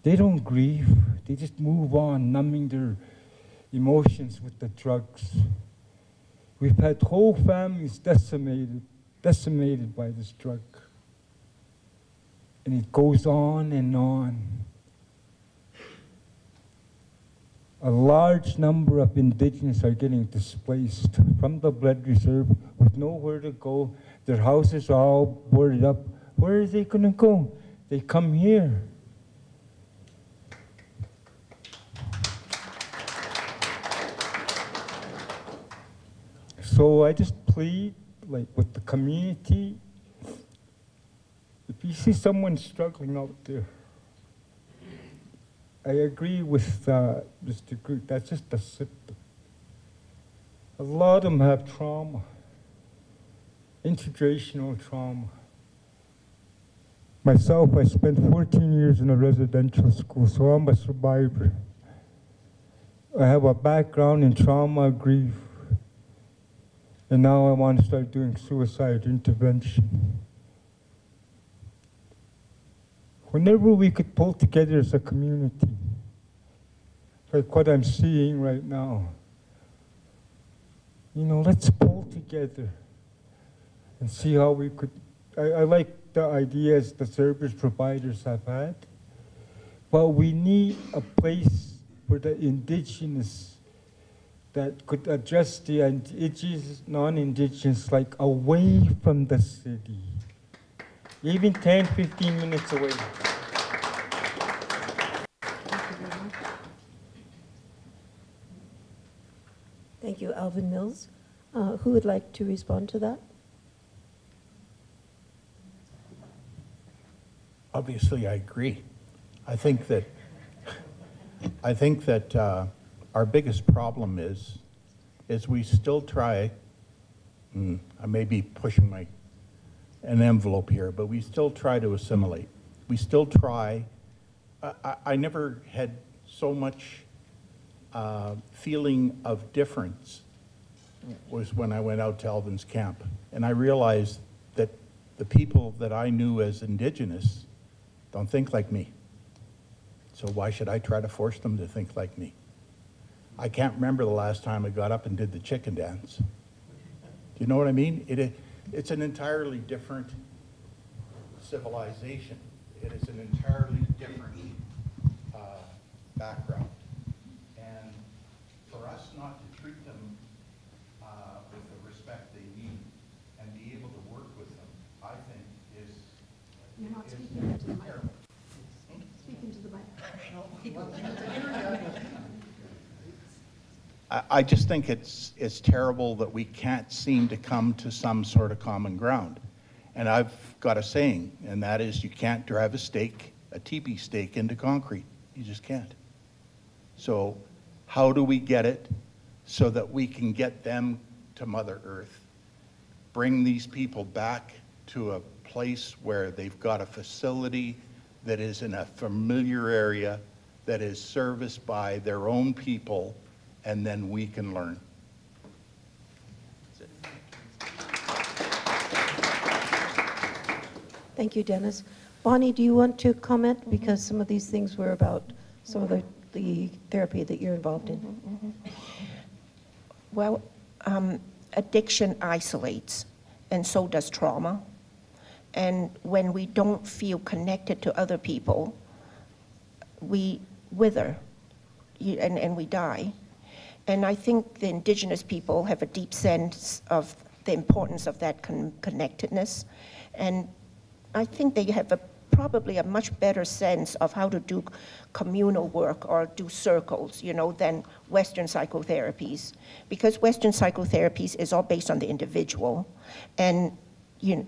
They don't grieve, they just move on, numbing their emotions with the drugs. We've had whole families decimated by this drug. And it goes on and on. A large number of Indigenous are getting displaced from the blood reserve with nowhere to go. Their houses are all boarded up. Where are they going to go? They come here. So I just plead, like, with the community, if you see someone struggling out there, I agree with Mr. DeGroot, that's just a symptom. A lot of them have trauma, intergenerational trauma. Myself, I spent 14 years in a residential school, so I'm a survivor. I have a background in trauma, grief, and now I want to start doing suicide intervention. Whenever we could pull together as a community, like what I'm seeing right now, you know, let's pull together and see how we could, I like the ideas the service providers have had, but we need a place for the Indigenous that could address the Indigenous, non-Indigenous, like away from the city. Even 10, 15 minutes away. Thank you, Alvin Mills. Who would like to respond to that? Obviously, I agree. I think that our biggest problem is we still try. I may be pushing an envelope here, but we still try to assimilate. We still try. I never had so much feeling of difference was when I went out to Alvin's camp. And I realized that the people that I knew as Indigenous don't think like me. So why should I try to force them to think like me? I can't remember the last time I got up and did the chicken dance. you know what I mean? It's an entirely different civilization. It is an entirely different background. And for us not to treat them with the respect they need and be able to work with them, I think is You're not speaking into the microphone. Speak into the microphone. I just think it's terrible that we can't seem to come to some sort of common ground. And I've got a saying, and that is you can't drive a TB stake into concrete. You just can't. So how do we get it so that we can get them to Mother Earth, bring these people back to a place where they've got a facility that is in a familiar area, that is serviced by their own people, and then we can learn. That's it. Thank you, Dennis. Bonnie, do you want to comment? Because some of these things were about some of the therapy that you're involved in. Well, addiction isolates, and so does trauma. And when we don't feel connected to other people, we wither and we die. And I think the Indigenous people have a deep sense of the importance of that connectedness. And I think they have probably a much better sense of how to do communal work or do circles, than Western psychotherapies. Because Western psychotherapies is all based on the individual. And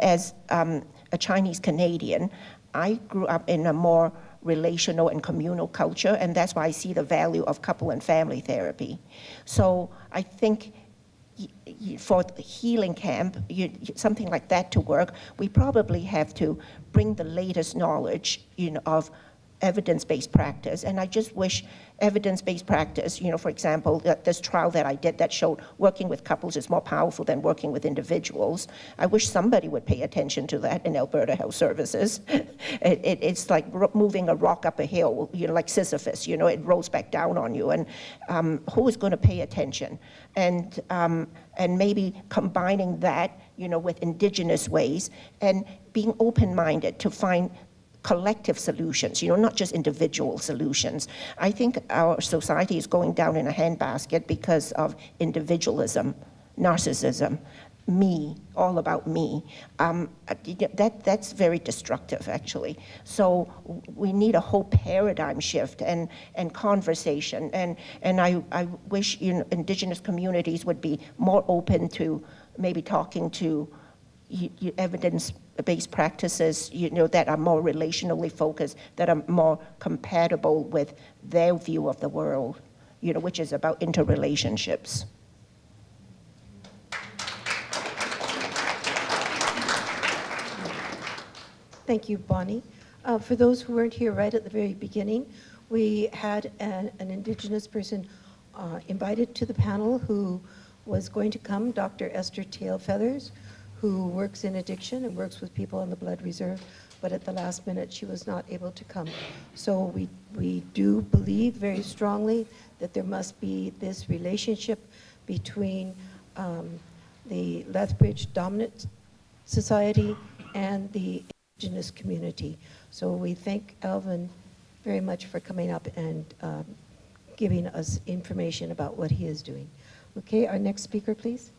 as a Chinese Canadian, I grew up in a more relational and communal culture, and that's why I see the value of couple and family therapy. So I think for the healing camp, something like that to work, we probably have to bring the latest knowledge of evidence-based practice. And I just wish evidence-based practice, for example, this trial that I did that showed working with couples is more powerful than working with individuals. I wish somebody would pay attention to that in Alberta Health Services. It's like moving a rock up a hill, like Sisyphus, it rolls back down on you. And who is going to pay attention? And maybe combining that, with Indigenous ways and being open-minded to find collective solutions, not just individual solutions. I think our society is going down in a handbasket because of individualism, narcissism, me, all about me. That's very destructive, actually. So we need a whole paradigm shift and conversation. And I wish Indigenous communities would be more open to maybe talking to evidence-based practices, that are more relationally focused, that are more compatible with their view of the world, which is about interrelationships. Thank you, Bonnie. For those who weren't here right at the very beginning, we had an Indigenous person invited to the panel who was going to come, Dr. Esther Tailfeathers, who works in addiction and works with people on the Blood Reserve, but at the last minute she was not able to come. So we do believe very strongly that there must be this relationship between the Lethbridge Dominant Society and the Indigenous community. So we thank Alvin very much for coming up and giving us information about what he is doing. Okay, our next speaker, please.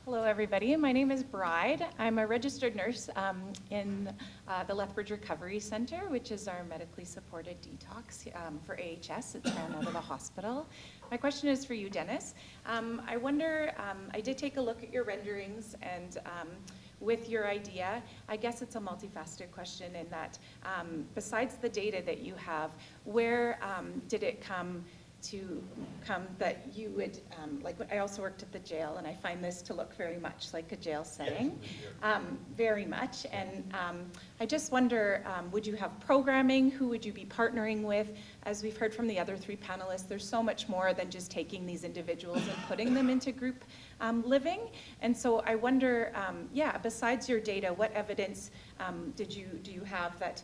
Hello, everybody. My name is Bride. I'm a registered nurse in the Lethbridge Recovery Center, which is our medically supported detox for AHS. It's run out of the hospital. My question is for you, Dennis. I wonder, I did take a look at your renderings and with your idea, I guess it's a multifaceted question in that besides the data that you have, where did it come that you would, like I also worked at the jail and I find this to look very much like a jail setting, very much. And I just wonder, would you have programming? Who would you be partnering with? As we've heard from the other three panelists, there's so much more than just taking these individuals and putting them into group living. And so I wonder, yeah, besides your data, what evidence do you have that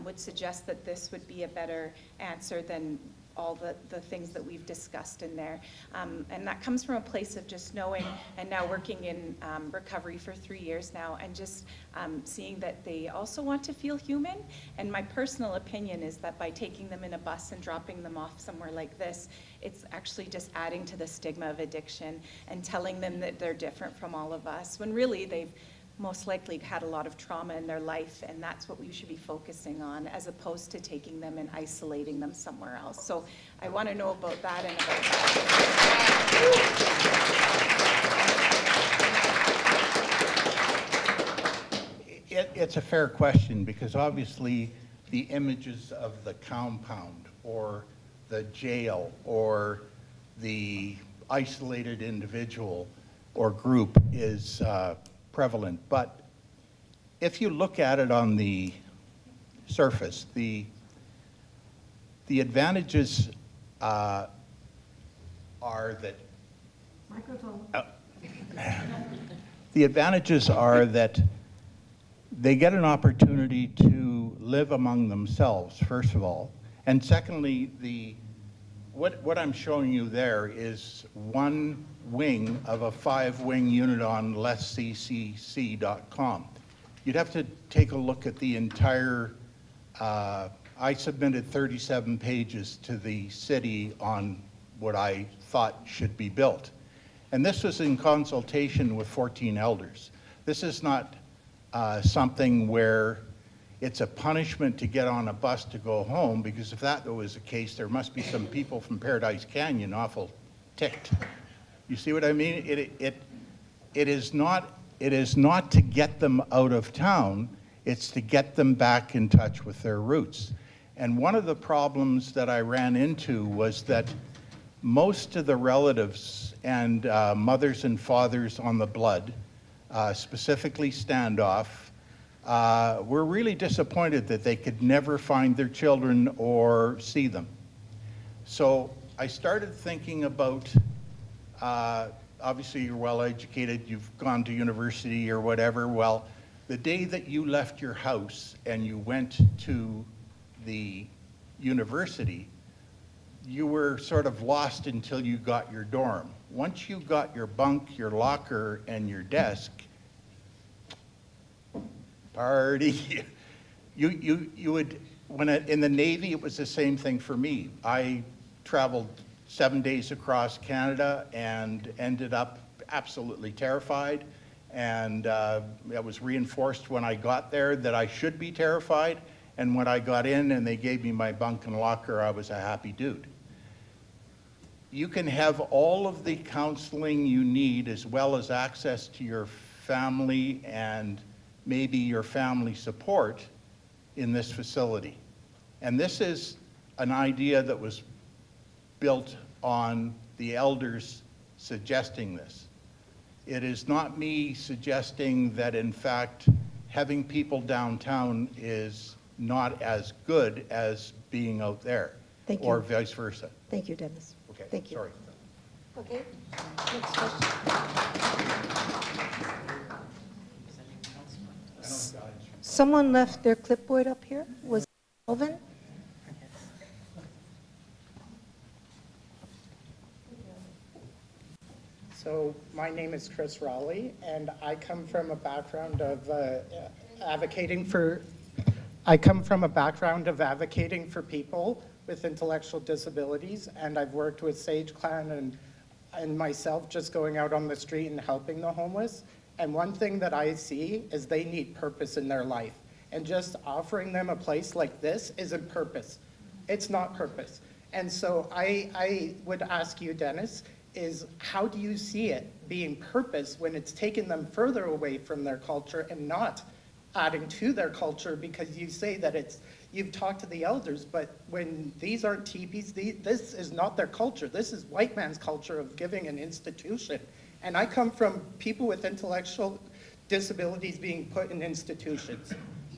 would suggest that this would be a better answer than all the things that we've discussed in there. And that comes from a place of just knowing, and now working in recovery for 3 years now, and just seeing that they also want to feel human. And my personal opinion is that by taking them in a bus and dropping them off somewhere like this, it's actually just adding to the stigma of addiction and telling them that they're different from all of us, when really they've most likely had a lot of trauma in their life, and that's what we should be focusing on, as opposed to taking them and isolating them somewhere else. So I want to know about that and about that. It's a fair question, because obviously the images of the compound or the jail or the isolated individual or group is prevalent. But if you look at it on the surface, the advantages are that the advantages are that they get an opportunity to live among themselves, first of all, and secondly, what I'm showing you there is one wing of a 5-wing unit on lessccc.com. You'd have to take a look at the entire, I submitted 37 pages to the city on what I thought should be built. And this was in consultation with 14 elders. This is not something where it's a punishment to get on a bus to go home, because if that was the case, there must be some people from Paradise Canyon awful ticked. You see what I mean? It is not to get them out of town, it's to get them back in touch with their roots. And one of the problems that I ran into was that most of the relatives and mothers and fathers on the blood, specifically standoff, were really disappointed that they could never find their children or see them. So I started thinking about, obviously you're well educated, you've gone to university or whatever. Well, the day that you left your house and you went to the university, you were sort of lost until you got your dorm. Once you got your bunk, your locker, and your desk, party. You would, in the Navy, it was the same thing for me. I traveled 7 days across Canada and ended up absolutely terrified. And it was reinforced when I got there that I should be terrified. And when I got in and they gave me my bunk and locker, I was a happy dude. You can have all of the counseling you need, as well as access to your family and maybe your family support in this facility. And this is an idea that was built on the elders suggesting this. It is not me suggesting that, in fact, having people downtown is not as good as being out there. Thank you. Or vice versa. Thank you, Dennis. Okay, Thank you. sorry. Okay, next question. Someone left their clipboard up here. Was it Alvin? So my name is Chris Raleigh, and I come from a background of advocating for people with intellectual disabilities, and I've worked with Sage Clan and myself just going out on the street and helping the homeless. And one thing that I see is they need purpose in their life, and just offering them a place like this isn't purpose. It's not purpose. And so I would ask you, Dennis, is how do you see it being purpose when it's taking them further away from their culture and not adding to their culture? Because you say that you've talked to the elders, but when these aren't teepees, this is not their culture. This is white man's culture of giving an institution. And I come from people with intellectual disabilities being put in institutions.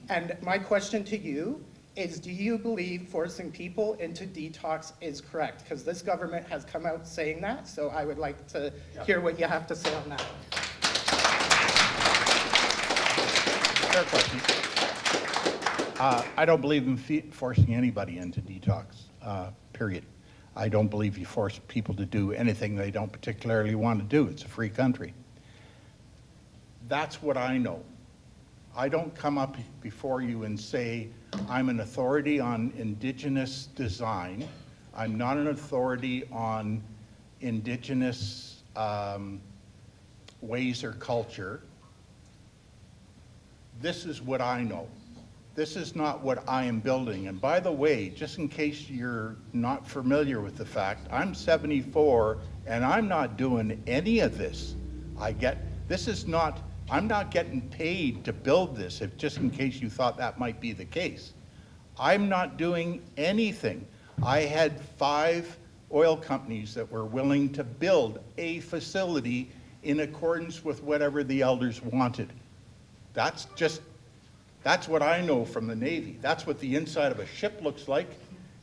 And my question to you is, do you believe forcing people into detox is correct? Because this government has come out saying that, so I would like to hear what you have to say on that. Fair question. I don't believe in forcing anybody into detox, period. I don't believe you force people to do anything they don't particularly want to do. It's a free country. That's what I know. I don't come up before you and say, I'm an authority on Indigenous design. I'm not an authority on Indigenous ways or culture. This is what I know. This is not what I am building. And by the way, just in case you're not familiar with the fact, I'm 74 and I'm not doing any of this. I'm not getting paid to build this, just in case you thought that might be the case. I'm not doing anything. I had 5 oil companies that were willing to build a facility in accordance with whatever the elders wanted. That's what I know from the Navy. That's what the inside of a ship looks like.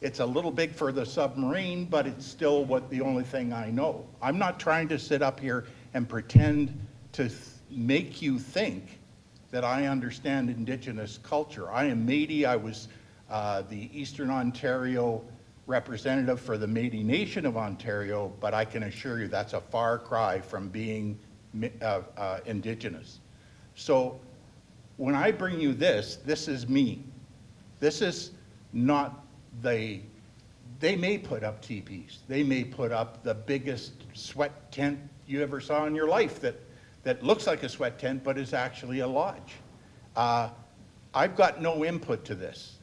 It's a little big for the submarine, but it's still the only thing I know. I'm not trying to sit up here and pretend to make you think that I understand Indigenous culture. I am Métis. I was the Eastern Ontario representative for the Métis Nation of Ontario, but I can assure you that's a far cry from being Indigenous. So when I bring you this is me. This is not they may put up teepees. They may put up the biggest sweat tent you ever saw in your life that looks like a sweat tent but is actually a lodge. I've got no input to this.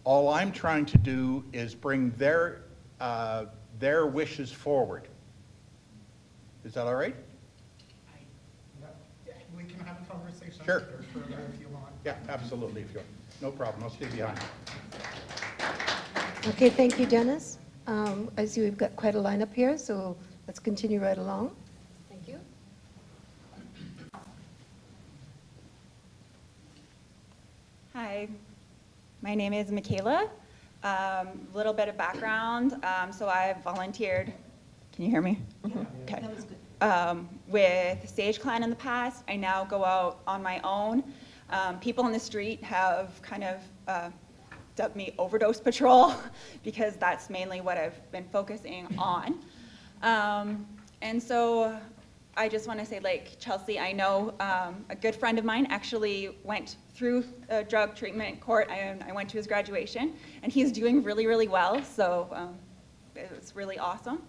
All I'm trying to do is bring their wishes forward. Is that all right? We can have a conversation Sure. after further if you want. Yeah, absolutely, if you want. No problem, I'll stay behind. Okay, thank you, Dennis. I see we've got quite a lineup here, so let's continue right along. Thank you. Hi, my name is Michaela. Little bit of background. So I volunteered. Can you hear me? Mm-hmm. Okay. That was good. With Sage Clan in the past. I now go out on my own. People on the street have kind of dubbed me overdose patrol because that's mainly what I've been focusing on. And so I just want to say, like Chelsey, I know a good friend of mine actually went through a drug treatment court. I went to his graduation, and he's doing really, really well. So it was really awesome.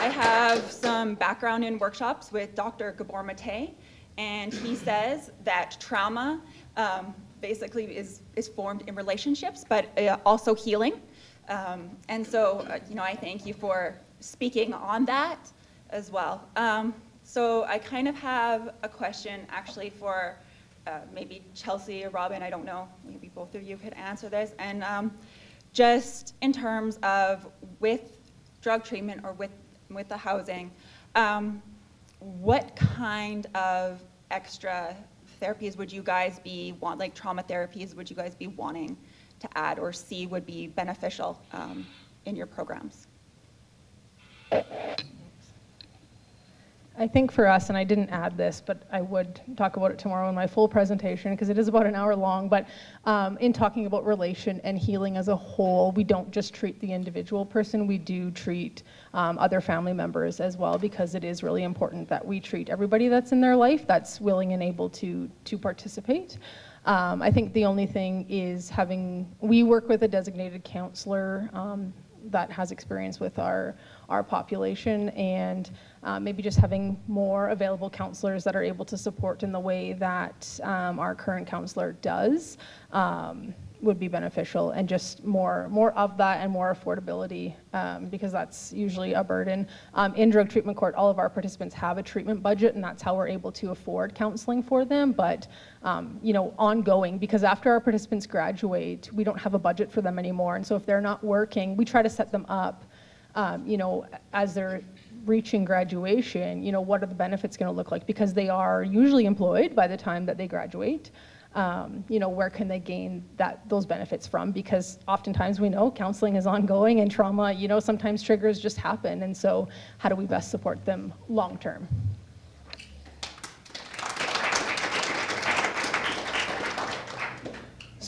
I have some background in workshops with Dr. Gabor Mate, and he says that trauma basically is formed in relationships, but also healing. And so, I thank you for speaking on that as well. So I kind of have a question actually for maybe Chelsey or Robin, I don't know, maybe both of you could answer this. And just in terms of with drug treatment or with the housing, what kind of extra therapies would you guys like trauma therapies, would you guys be wanting to add or see would be beneficial in your programs? I think for us, and I didn't add this, but I would talk about it tomorrow in my full presentation because it is about an hour long, but in talking about relation and healing as a whole, we don't just treat the individual person, we do treat other family members as well, because it is really important that we treat everybody that's in their life that's willing and able to participate. I think the only thing is we work with a designated counselor that has experience with our population, and maybe just having more available counselors that are able to support in the way that our current counselor does would be beneficial, and just more of that and more affordability, because that's usually a burden. In drug treatment court, all of our participants have a treatment budget, and that's how we're able to afford counseling for them, but ongoing, because after our participants graduate, we don't have a budget for them anymore, and so if they're not working, we try to set them up, as they're reaching graduation, what are the benefits going to look like, because they are usually employed by the time that they graduate. Where can they gain those benefits from? Because oftentimes we know counseling is ongoing, and trauma, sometimes triggers just happen. And so how do we best support them long term?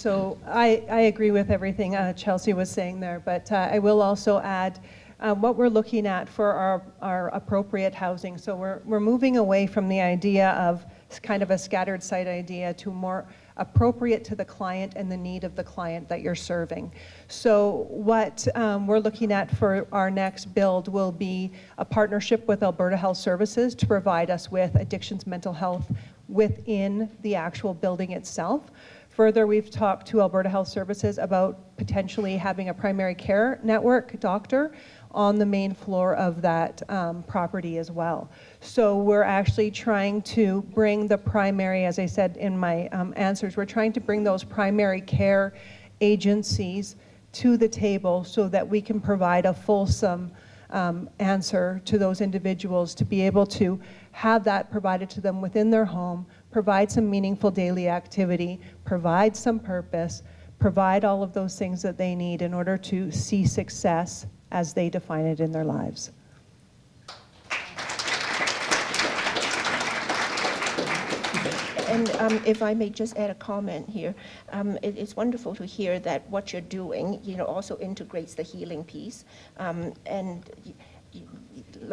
So I agree with everything Chelsey was saying there, but I will also add what we're looking at for our appropriate housing. So we're moving away from the idea of kind of a scattered site idea to more appropriate to the client and the need of the client that you're serving. So what we're looking at for our next build will be a partnership with Alberta Health Services to provide us with addictions mental health within the actual building itself. Further, we've talked to Alberta Health Services about potentially having a primary care network doctor on the main floor of that property as well. So we're actually trying to bring the primary, as I said in my answers, we're trying to bring those primary care agencies to the table so that we can provide a fulsome answer to those individuals to be able to have that provided to them within their home, provide some meaningful daily activity, provide some purpose, provide all of those things that they need in order to see success as they define it in their lives. And if I may just add a comment here, it's wonderful to hear that what you're doing, also integrates the healing piece. And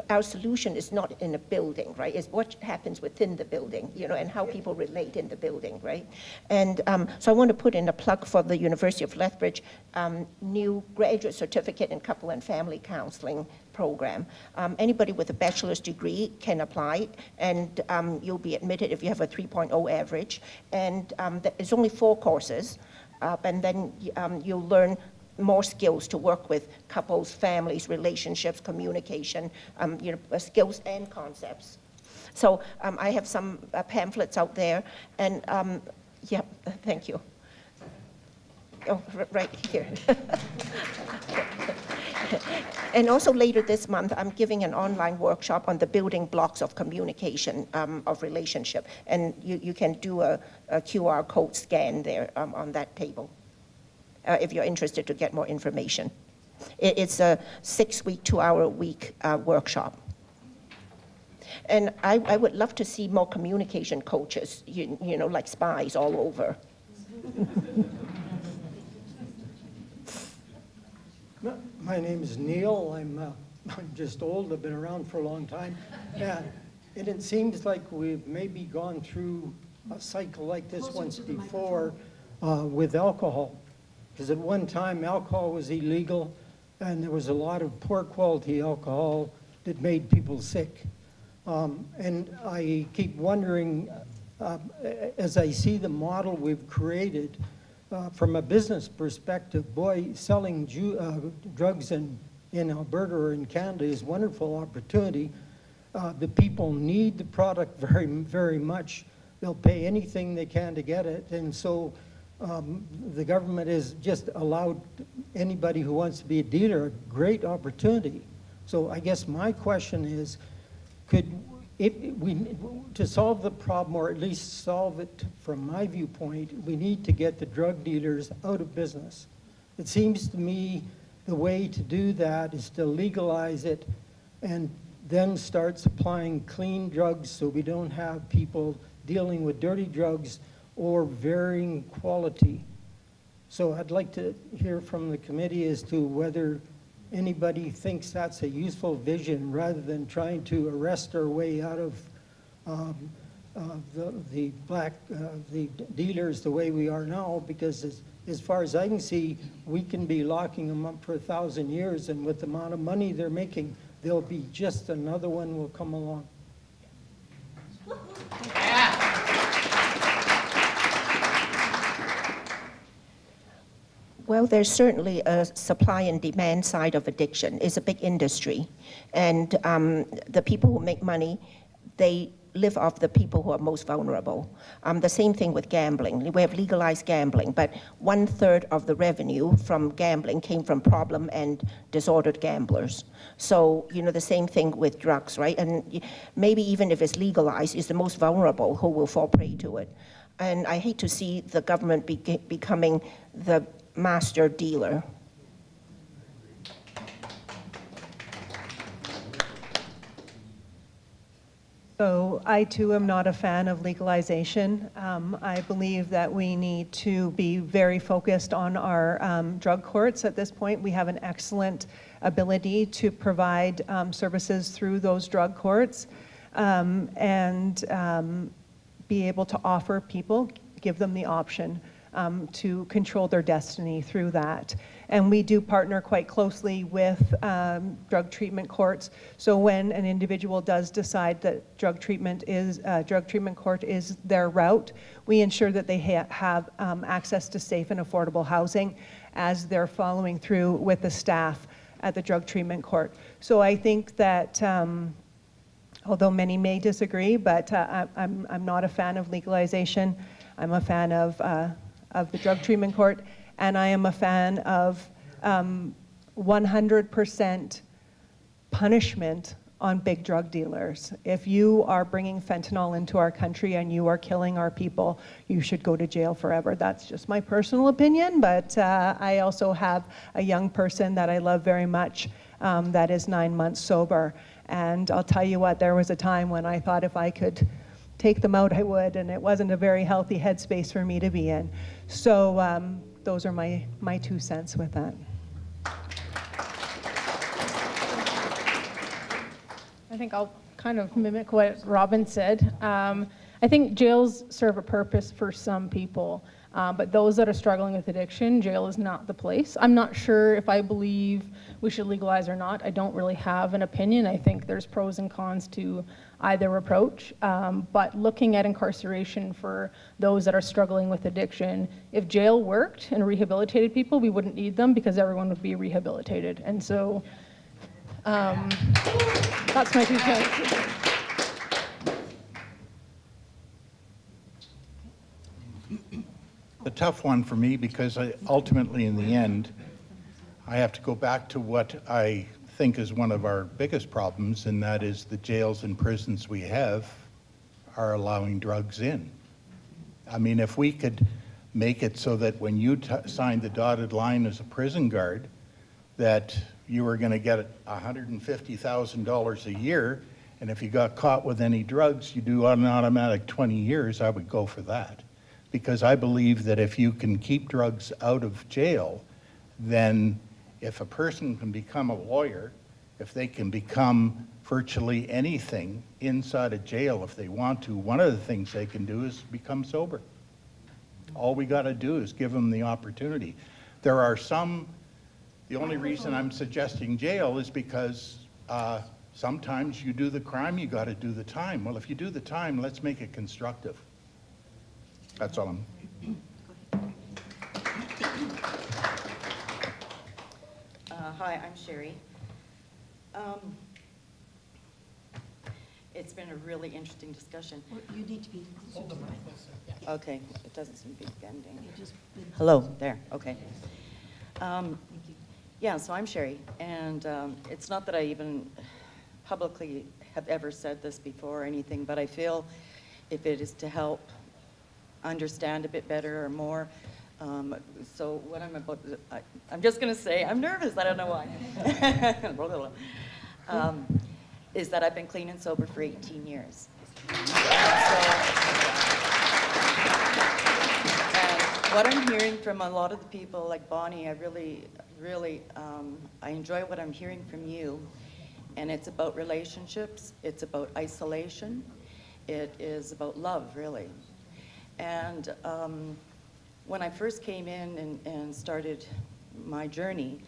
our solution is not in a building, right? It's what happens within the building, and how people relate in the building, right? And so I want to put in a plug for the University of Lethbridge new graduate certificate in couple and family counseling program. Anybody with a bachelor's degree can apply, and you'll be admitted if you have a 3.0 average. And it's only 4 courses, and then you'll learn more skills to work with couples, families, relationships, communication, skills and concepts. So I have some pamphlets out there, and yeah, thank you. Oh, right here. And also later this month, I'm giving an online workshop on the building blocks of communication of relationship, and you can do a QR code scan there on that table. If you're interested to get more information. It's a 6-week, 2-hour-a-week workshop. And I would love to see more communication coaches, like spies all over. My name is Neil. I'm just old. I've been around for a long time. And it seems like we've maybe gone through a cycle like this once before with alcohol. Because at one time, alcohol was illegal, and there was a lot of poor quality alcohol that made people sick. And I keep wondering, as I see the model we've created, from a business perspective, boy, selling drugs in Alberta or in Canada is a wonderful opportunity. The people need the product very, very much. They'll pay anything they can to get it, and so the government has just allowed anybody who wants to be a dealer a great opportunity. So I guess my question is, to solve the problem, or at least solve it from my viewpoint, we need to get the drug dealers out of business. It seems to me the way to do that is to legalize it and then start supplying clean drugs so we don't have people dealing with dirty drugs or varying quality. So I'd like to hear from the committee as to whether anybody thinks that's a useful vision rather than trying to arrest our way out of the dealers the way we are now, because as far as I can see, we can be locking them up for 1,000 years, and with the amount of money they're making, there'll be just another one will come along. Well, there's certainly a supply and demand side of addiction. It's a big industry. And the people who make money, they live off the people who are most vulnerable. The same thing with gambling. We have legalized gambling, but 1/3 of the revenue from gambling came from problem and disordered gamblers. So, the same thing with drugs, right? And maybe even if it's legalized, it's the most vulnerable who will fall prey to it. And I hate to see the government becoming the master dealer. So I too am not a fan of legalization. I believe that we need to be very focused on our drug courts at this point. We have an excellent ability to provide services through those drug courts and be able to offer people, give them the option to control their destiny through that. And we do partner quite closely with drug treatment courts. So when an individual does decide that drug treatment court is their route, we ensure that they have access to safe and affordable housing as they're following through with the staff at the drug treatment court. So I think that although many may disagree, but I'm not a fan of legalization. I'm a fan of the drug treatment court, and I am a fan of 100% punishment on big drug dealers. If you are bringing fentanyl into our country and you are killing our people, you should go to jail forever. That's just my personal opinion, but I also have a young person that I love very much that is 9 months sober. And I'll tell you what, there was a time when I thought if I could take them out, I would, and it wasn't a very healthy headspace for me to be in. So those are my 2 cents with that. I think I'll kind of mimic what Robin said. I think jails serve a purpose for some people, but those that are struggling with addiction, jail is not the place. I'm not sure if I believe we should legalize or not. I don't really have an opinion. I think there's pros and cons to either approach, but looking at incarceration for those that are struggling with addiction, if jail worked and rehabilitated people, we wouldn't need them because everyone would be rehabilitated. And so that's my 2 cents. A tough one for me because ultimately in the end, I have to go back to what I think is one of our biggest problems, and that is the jails and prisons we have are allowing drugs in. I mean, if we could make it so that when you signed the dotted line as a prison guard, that you were going to get $150,000 a year, and if you got caught with any drugs, you do an automatic 20 years, I would go for that. Because I believe that if you can keep drugs out of jail, then if a person can become a lawyer, if they can become virtually anything inside a jail if they want to, one of the things they can do is become sober. All we got to do is give them the opportunity. There are some, the only reason I'm suggesting jail is because sometimes you do the crime, you got to do the time. Well, if you do the time, let's make it constructive. That's all I'm. Hi, I'm Sherry. It's been a really interesting discussion. Well, you need to be closer to the mic. Okay, it doesn't seem to be bending. Hello, there, okay. Yeah, so I'm Sherry, and it's not that I even publicly have ever said this before or anything, but I feel if it is to help understand a bit better or more. So what I'm about to, I'm just going to say, I'm nervous, I don't know why. Is that I've been clean and sober for 18 years. And what I'm hearing from a lot of the people like Bonnie, I really, I enjoy what I'm hearing from you. And it's about relationships, it's about isolation, it is about love, really. And when I first came in and started my journey,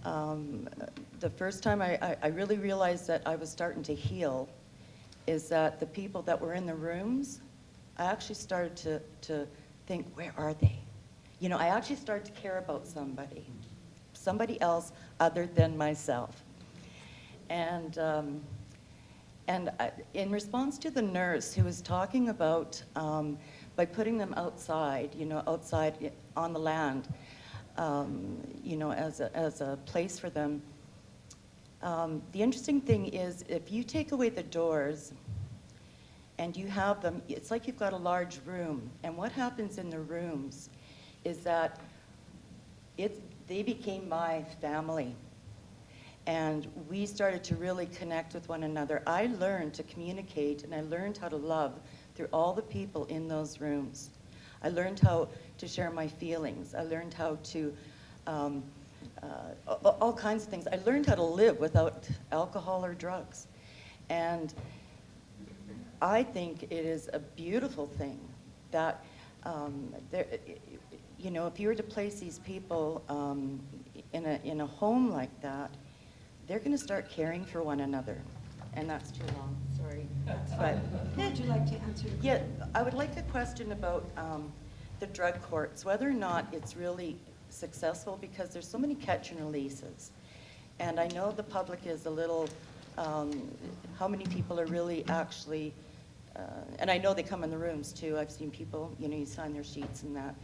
the first time I really realized that I was starting to heal is that the people that were in the rooms, I actually started to think, where are they? You know, I actually started to care about somebody else other than myself. And in response to the nurse who was talking about by putting them outside, you know, outside on the land, you know, as a place for them. The interesting thing is if you take away the doors and you have them, it's like you've got a large room. And what happens in the rooms is that they became my family. And we started to really connect with one another. I learned to communicate, and I learned how to love through all the people in those rooms. I learned how to share my feelings. I learned how to, all kinds of things. I learned how to live without alcohol or drugs. And I think it is a beautiful thing that, you know, if you were to place these people in a home like that, they're going to start caring for one another. And that's too long, sorry. But would you like to answer? Yeah, I would like to question about the drug courts, whether or not it's really successful, because there's so many catch and releases. And I know the public is a little, how many people are really actually, and I know they come in the rooms too. I've seen people, you know, you sign their sheets and that.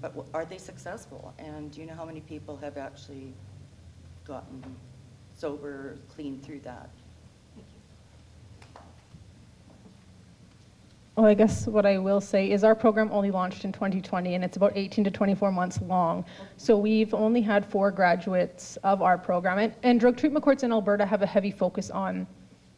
But are they successful? And do you know how many people have actually gotten sober, clean through that? Well, I guess what I will say is our program only launched in 2020, and it's about 18 to 24 months long. So we've only had 4 graduates of our program. And drug treatment courts in Alberta have a heavy focus on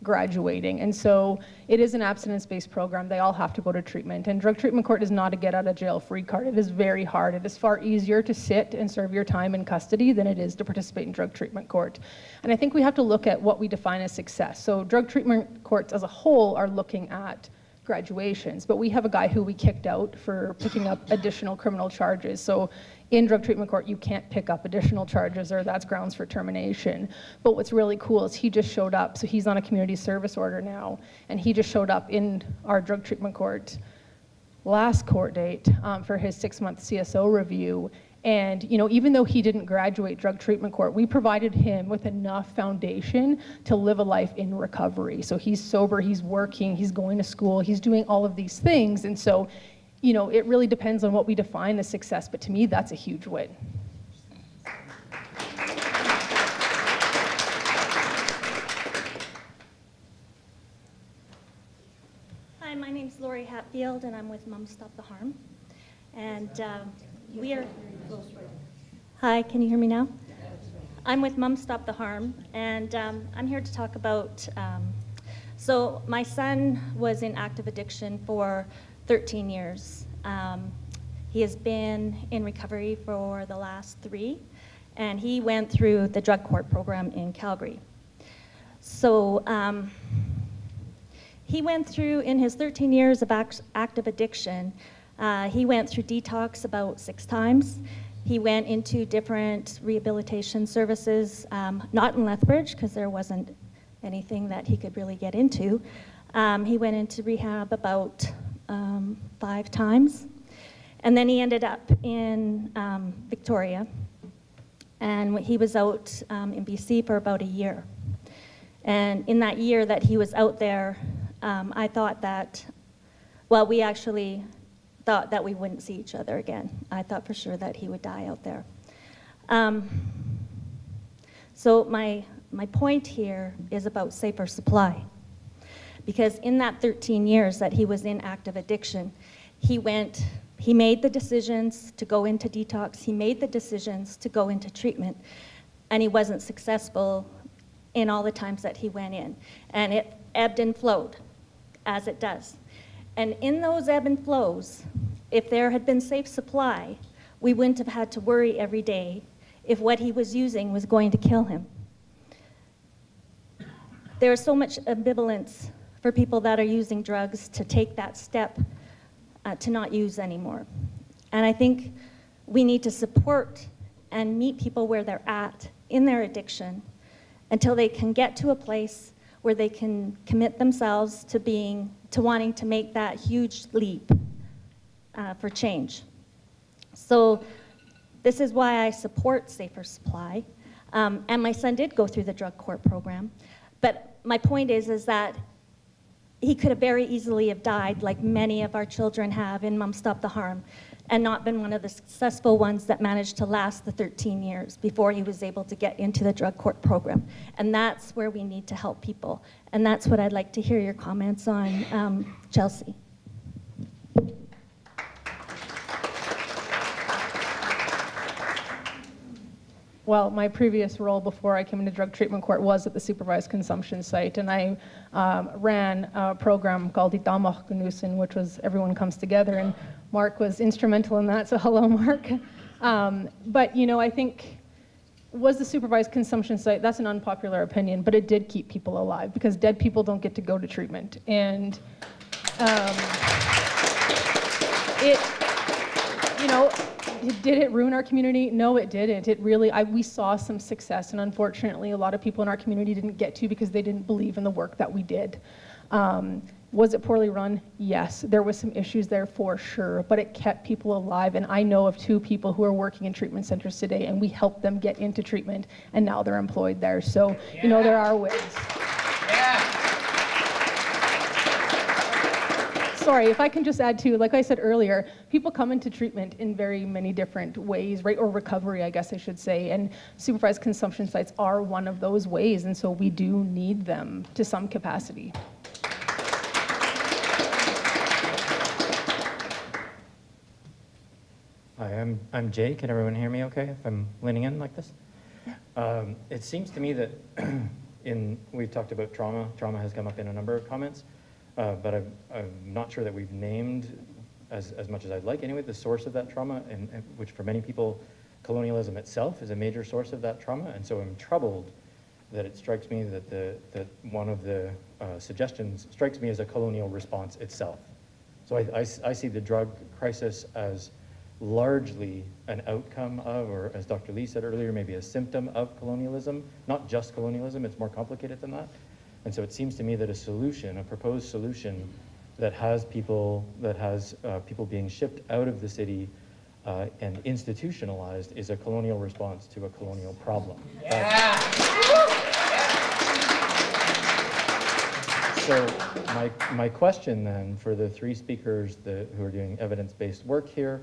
graduating. And so it is an abstinence-based program. They all have to go to treatment. And drug treatment court is not a get-out-of-jail-free card. It is very hard. It is far easier to sit and serve your time in custody than it is to participate in drug treatment court. And I think we have to look at what we define as success. So drug treatment courts as a whole are looking at graduations, but we have a guy who we kicked out for picking up additional criminal charges. So in drug treatment court, you can't pick up additional charges, or that's grounds for termination. But what's really cool is he just showed up. So he's on a community service order now, and he just showed up in our drug treatment court last court date for his 6-month CSO review. And you know, even though he didn't graduate drug treatment court, we provided him with enough foundation to live a life in recovery. So he's sober, he's working, he's going to school, he's doing all of these things. And so, you know, it really depends on what we define as success, but to me, that's a huge win. Hi, my name's Lori Hatfield, and I'm with Mom Stop the Harm. And we are... Hi, can you hear me now? I'm with Mom Stop the Harm, and I'm here to talk about... so my son was in active addiction for 13 years. He has been in recovery for the last 3, and he went through the drug court program in Calgary. So he went through, in his 13 years of active addiction, he went through detox about 6 times. He went into different rehabilitation services, not in Lethbridge, because there wasn't anything that he could really get into. He went into rehab about 5 times. And then he ended up in Victoria. And he was out in BC for about a year. And in that year that he was out there, I thought that, well, we actually thought that we wouldn't see each other again. I thought for sure that he would die out there. So my point here is about safer supply. Because in that 13 years that he was in active addiction, he made the decisions to go into detox, he made the decisions to go into treatment, and he wasn't successful in all the times that he went in. And it ebbed and flowed, as it does. And in those ebb and flows, if there had been safe supply, we wouldn't have had to worry every day if what he was using was going to kill him. There is so much ambivalence for people that are using drugs to take that step to not use anymore. And I think we need to support and meet people where they're at in their addiction until they can get to a place where they can commit themselves to wanting to make that huge leap for change. So this is why I support safer supply. And my son did go through the drug court program. But my point is that he could have very easily have died, like many of our children have in Mom Stop the Harm, and not been one of the successful ones that managed to last the 13 years before he was able to get into the drug court program. And that's where we need to help people. And that's what I'd like to hear your comments on, Chelsey. well, my previous role before I came into drug treatment court was at the supervised consumption site, and I ran a program called Aahkkoiyiiniimaki, which was everyone comes together, and Mark was instrumental in that, so hello, Mark. But, you know, I think, was the supervised consumption site, that's an unpopular opinion, but it did keep people alive, because dead people don't get to go to treatment. And you know, did it ruin our community? No, it didn't. It really, we saw some success, and unfortunately, a lot of people in our community didn't get to because they didn't believe in the work that we did. Was it poorly run? Yes. There was some issues there for sure, but it kept people alive, and I know of 2 people who are working in treatment centers today, and we helped them get into treatment, and now they're employed there. So, you know, there are ways. Sorry, if I can just add too, like I said earlier, people come into treatment in very many different ways, right? Or recovery, I guess I should say, and supervised consumption sites are one of those ways, and so we do need them to some capacity. Hi, I'm Jay. Can everyone hear me okay if I'm leaning in like this? It seems to me that we've talked about trauma. Trauma has come up in a number of comments, but I'm not sure that we've named, as much as I'd like anyway, the source of that trauma, and which for many people, colonialism itself is a major source of that trauma. And so I'm troubled that it strikes me that one of the suggestions strikes me as a colonial response itself. So I see the drug crisis as largely an outcome of, or as Dr. Lee said earlier, maybe a symptom of colonialism, not just colonialism, it's more complicated than that. And so it seems to me that a solution, a proposed solution that has people being shipped out of the city and institutionalized is a colonial response to a colonial problem. Yeah. So my question then for the 3 speakers who are doing evidence-based work here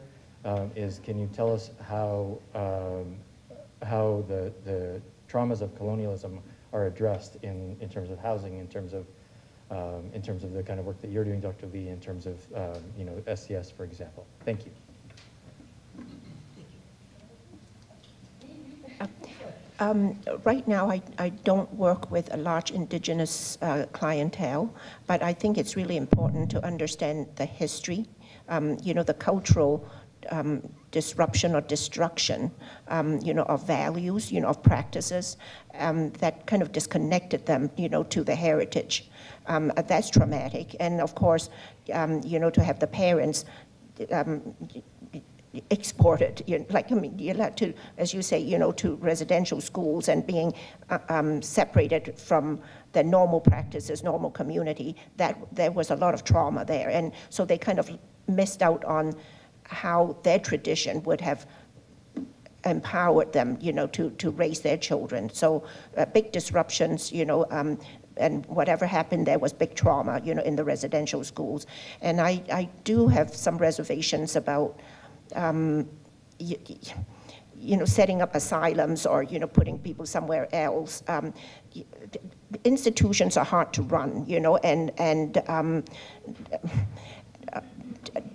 is, can you tell us how the traumas of colonialism are addressed in terms of housing, in terms of the kind of work that you're doing, Dr. Lee, in terms of you know, SCS, for example? Thank you. Right now, I don't work with a large Indigenous clientele, but I think it's really important to understand the history, you know, the cultural disruption or destruction, you know, of values, you know, of practices that kind of disconnected them, you know, to the heritage. That's traumatic. And of course, you know, to have the parents exported, you know, like, I mean, you're allowed to, as you say, you know, to residential schools and being separated from the normal practices, normal community, that there was a lot of trauma there. And so they kind of missed out on how their tradition would have empowered them, you know, to raise their children. So big disruptions, you know, and whatever happened there was big trauma, you know, in the residential schools. And I do have some reservations about, you know, setting up asylums or, you know, putting people somewhere else. Institutions are hard to run, you know, and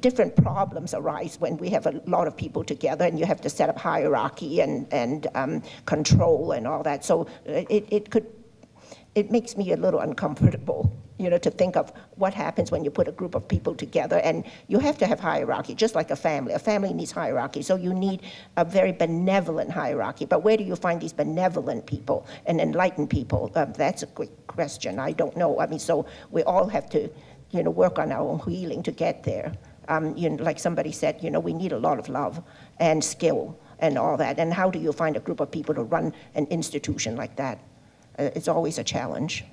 different problems arise when we have a lot of people together and you have to set up hierarchy and control and all that. So it makes me a little uncomfortable, you know, to think of what happens when you put a group of people together, and you have to have hierarchy, just like a family. A family needs hierarchy, so you need a very benevolent hierarchy. But where do you find these benevolent people and enlightened people? That's a quick question. I don't know. I mean, so we all have to, you know, work on our own healing to get there. You know, like somebody said, you know, we need a lot of love and skill and all that. And how do you find a group of people to run an institution like that? It's always a challenge.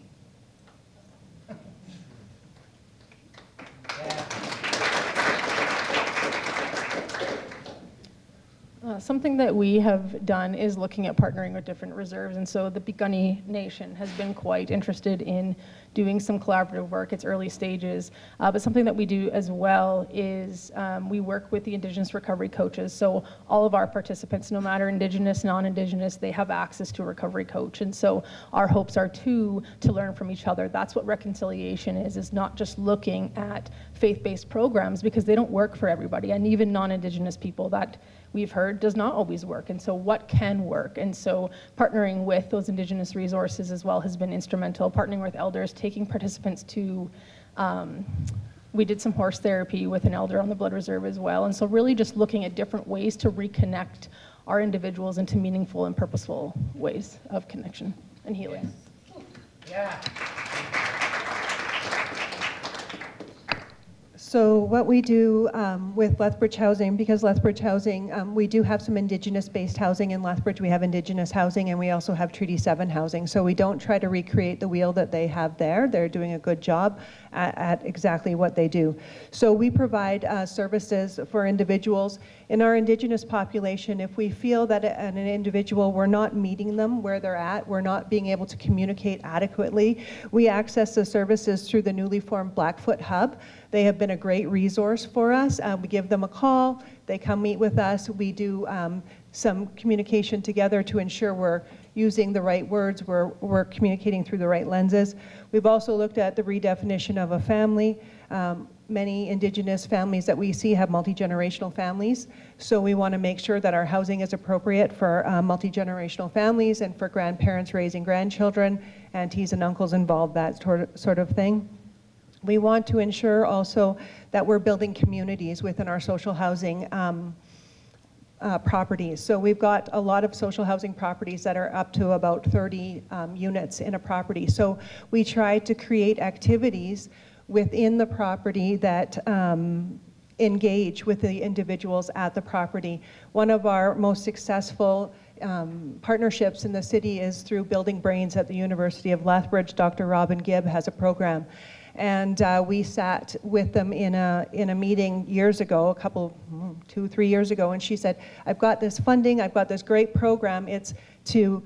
Something that we have done is looking at partnering with different reserves, and so the Piikani Nation has been quite interested in doing some collaborative work. It's early stages. But something that we do as well is we work with the Indigenous recovery coaches. So all of our participants, no matter Indigenous, non-Indigenous, they have access to a recovery coach. And so our hopes are to learn from each other. That's what reconciliation is not just looking at faith-based programs, because they don't work for everybody. And even non-Indigenous people, that we've heard does not always work. And so what can work? And so partnering with those Indigenous resources as well has been instrumental. Partnering with elders, taking participants to, we did some horse therapy with an elder on the Blood Reserve as well. And so really just looking at different ways to reconnect our individuals into meaningful and purposeful ways of connection and healing. Yeah. So what we do with Lethbridge Housing, because Lethbridge Housing, we do have some Indigenous-based housing in Lethbridge. We have Indigenous housing, and we also have Treaty 7 housing. So we don't try to recreate the wheel that they have there. They're doing a good job at exactly what they do. So we provide services for individuals. In our Indigenous population, if we feel that an individual, we're not meeting them where they're at, we're not being able to communicate adequately, we access the services through the newly formed Blackfoot Hub. They have been a great resource for us. We give them a call, they come meet with us, we do some communication together to ensure we're using the right words, we're communicating through the right lenses. We've also looked at the redefinition of a family. Many Indigenous families that we see have multi-generational families, so we want to make sure that our housing is appropriate for multi-generational families and for grandparents raising grandchildren, aunties and uncles involved, that sort of thing. We want to ensure also that we're building communities within our social housing properties. So we've got a lot of social housing properties that are up to about 30 units in a property. So we try to create activities within the property that engage with the individuals at the property. One of our most successful partnerships in the city is through Building Brains at the University of Lethbridge. Dr. Robin Gibb has a program. And we sat with them in a meeting years ago, 2-3 years ago, and she said, I've got this funding, I've got this great program. It's to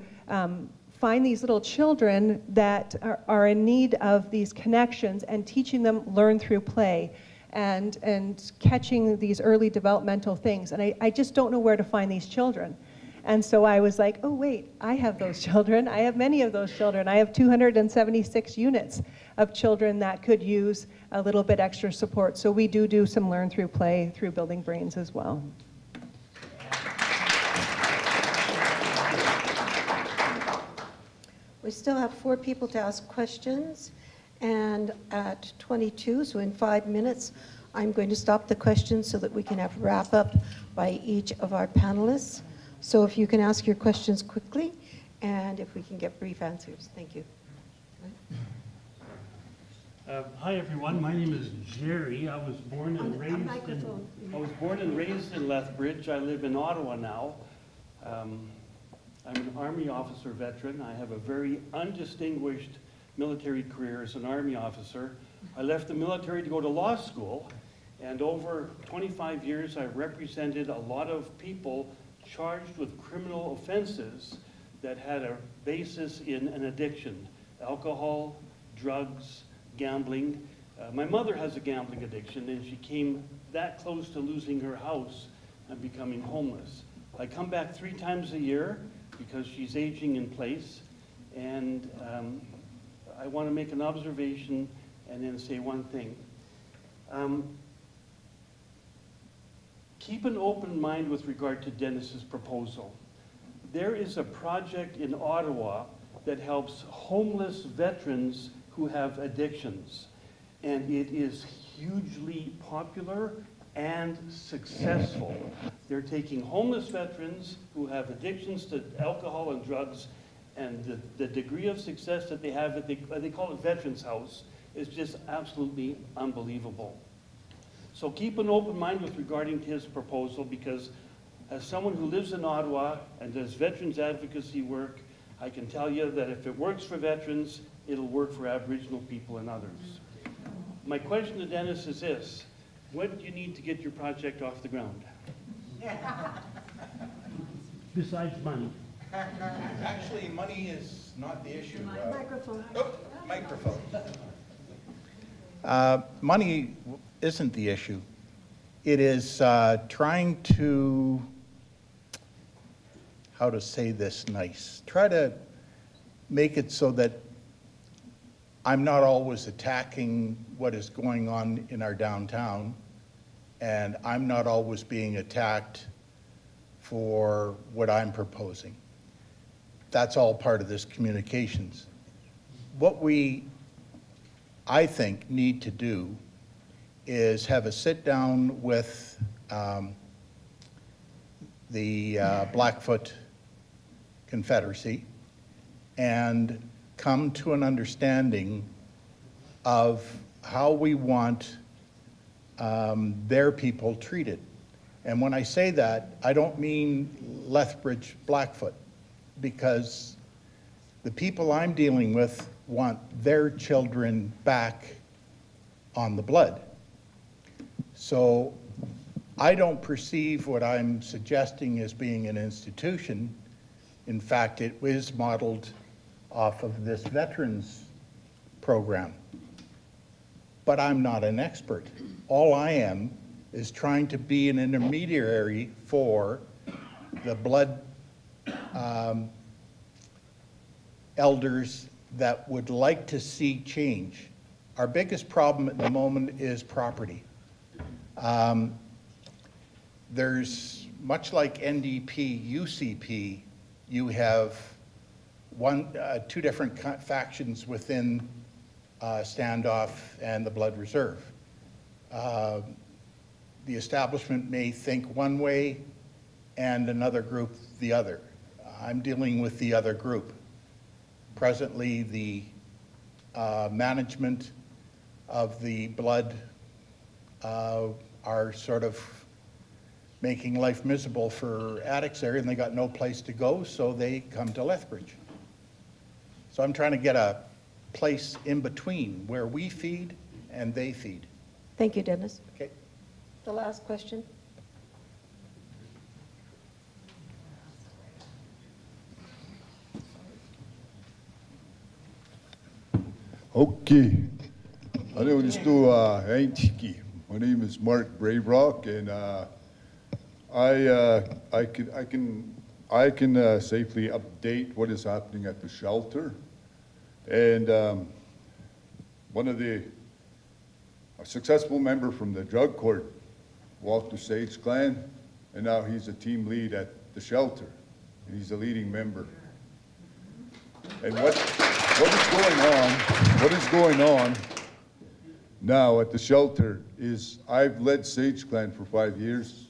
find these little children that are in need of these connections and teaching them learn through play and catching these early developmental things. And I just don't know where to find these children. And so I was like, oh wait, I have those children. I have many of those children. I have 276 units of children that could use a little bit extra support. So we do some learn through play through Building Brains as well. We still have 4 people to ask questions, and at 22, so in 5 minutes, I'm going to stop the questions so that we can have wrap up by each of our panelists. So if you can ask your questions quickly, and if we can get brief answers. Thank you. Hi everyone, my name is Jerry. I was born and raised in Lethbridge. I live in Ottawa now. I'm an Army officer veteran. I have a very undistinguished military career as an Army officer. I left the military to go to law school, and over 25 years I represented a lot of people charged with criminal offenses that had a basis in an addiction: alcohol, drugs, gambling. My mother has a gambling addiction, and she came that close to losing her house and becoming homeless. I come back 3 times a year because she's aging in place, and I want to make an observation and then say one thing. Keep an open mind with regard to Dennis's proposal. There is a project in Ottawa that helps homeless veterans who have addictions, and it is hugely popular and successful. They're taking homeless veterans who have addictions to alcohol and drugs, and the degree of success that they have, they call it Veterans House, is just absolutely unbelievable. So keep an open mind with regarding to his proposal, because as someone who lives in Ottawa and does veterans advocacy work, I can tell you that if it works for veterans, it'll work for Aboriginal people and others. My question to Dennis is this: what do you need to get your project off the ground? Besides money. Actually, money is not the issue. Microphone. Microphone. Money isn't the issue. It is trying to, how to say this nice, try to make it so that I'm not always attacking what is going on in our downtown, and I'm not always being attacked for what I'm proposing. That's all part of this communications. What we, I think, need to do is have a sit down with the Blackfoot Confederacy and come to an understanding of how we want their people treated. And when I say that, I don't mean Lethbridge, Blackfoot, because the people I'm dealing with want their children back on the blood. So I don't perceive what I'm suggesting as being an institution. In fact, it is modeled off of this veterans program. But I'm not an expert. All I am is trying to be an intermediary for the blood elders that would like to see change. Our biggest problem at the moment is property. There's, much like NDP, UCP, you have two different factions within Standoff and the Blood Reserve. The establishment may think one way and another group the other. I'm dealing with the other group. Presently, the management of the blood are sort of making life miserable for addicts there, and they got no place to go, so they come to Lethbridge. So I'm trying to get a place in between where we feed and they feed. Thank you, Dennis. Okay. The last question. Okay. My name is Aahkkoiyiiniimaki. My name is Mark Braverock, and I can safely update what is happening at the shelter. And a successful member from the drug court walked to Sage Clan, and now he's a team lead at the shelter, and he's a leading member. And what is going on now at the shelter is I've led Sage Clan for 5 years,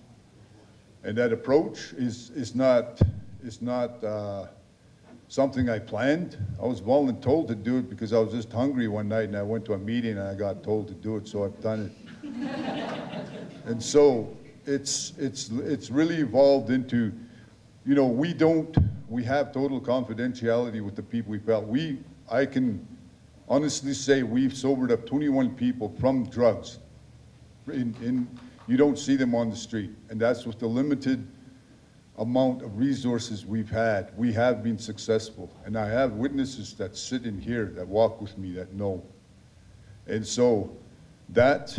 and that approach is not something I planned. I was voluntold to do it because I was just hungry one night, and I went to a meeting and I got told to do it, so I've done it. And so it's really evolved into, you know, we have total confidentiality with the people we felt. I can honestly say we've sobered up 21 people from drugs. You don't see them on the street, and that's with the limited amount of resources we've had. We have been successful, and I have witnesses that sit in here that walk with me that know. And so that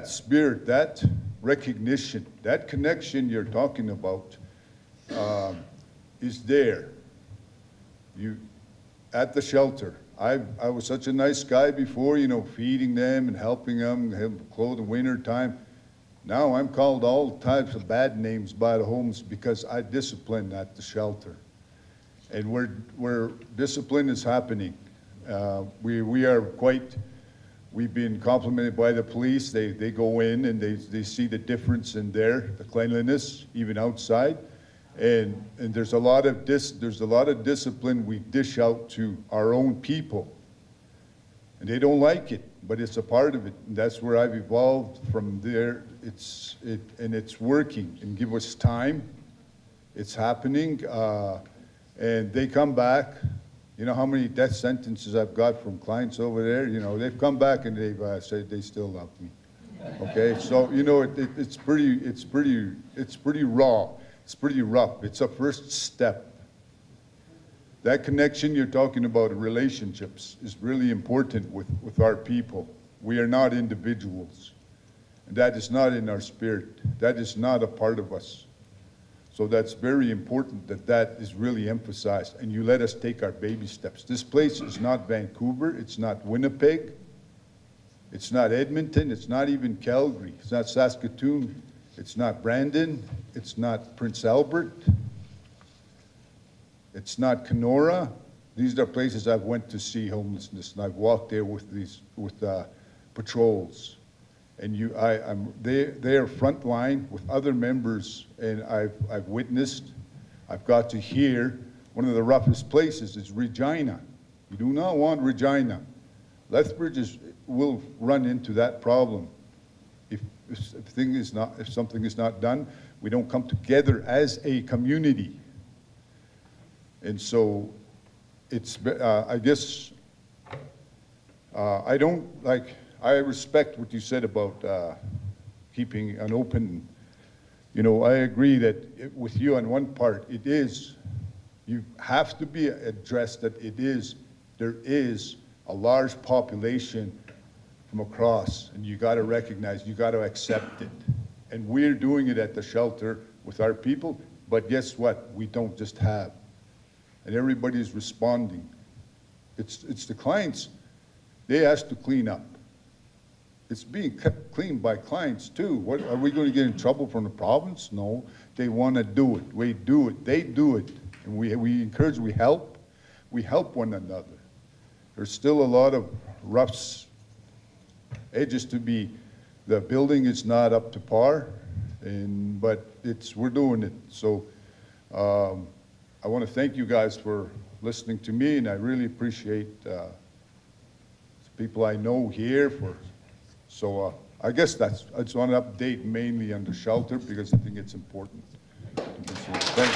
spirit, that recognition, that connection you're talking about is there. At the shelter, I was such a nice guy before, you know, feeding them and helping them, clothes in winter time. Now I'm called all types of bad names by the homeless because I discipline at the shelter. And where discipline is happening, we've been complimented by the police. They go in and they see the difference in the cleanliness, even outside. And there's a lot of discipline we dish out to our own people. And they don't like it, but it's a part of it. And that's where I've evolved from there. And it's working. And give us time. It's happening. And they come back. You know how many death sentences I've got from clients over there? You know, they've come back and they've said they still love me. Okay, so you know it's pretty raw. It's pretty rough. It's a first step. That connection you're talking about, relationships, is really important with our people. We are not individuals. And that is not in our spirit. That is not a part of us. So that's very important that that is really emphasized. And you let us take our baby steps. This place is not Vancouver. It's not Winnipeg. It's not Edmonton. It's not even Calgary. It's not Saskatoon. It's not Brandon. It's not Prince Albert. It's not Kenora. These are places I've went to see homelessness, and I've walked there with patrols. And they are front line with other members, and I've witnessed, I've got to hear, one of the roughest places is Regina. You do not want Regina. Lethbridge will run into that problem. If something is not done, we don't come together as a community. And so it's, I guess, I respect what you said about keeping an open, I agree that with you on one part, you have to be addressed that there is a large population from across, and you got to recognize, you got to accept it. And we're doing it at the shelter with our people, but guess what? We don't just have. And everybody's responding. It's the clients, they ask to clean up. It's being kept clean by clients too. What, are we going to get in trouble from the province? No, they want to do it. We do it, they do it. And we encourage, we help one another. There's still a lot of rough edges to be, the building is not up to par, but we're doing it. So I want to thank you guys for listening to me, and I really appreciate the people I know here. So I guess I just want to update mainly on the shelter because I think it's important. Thanks.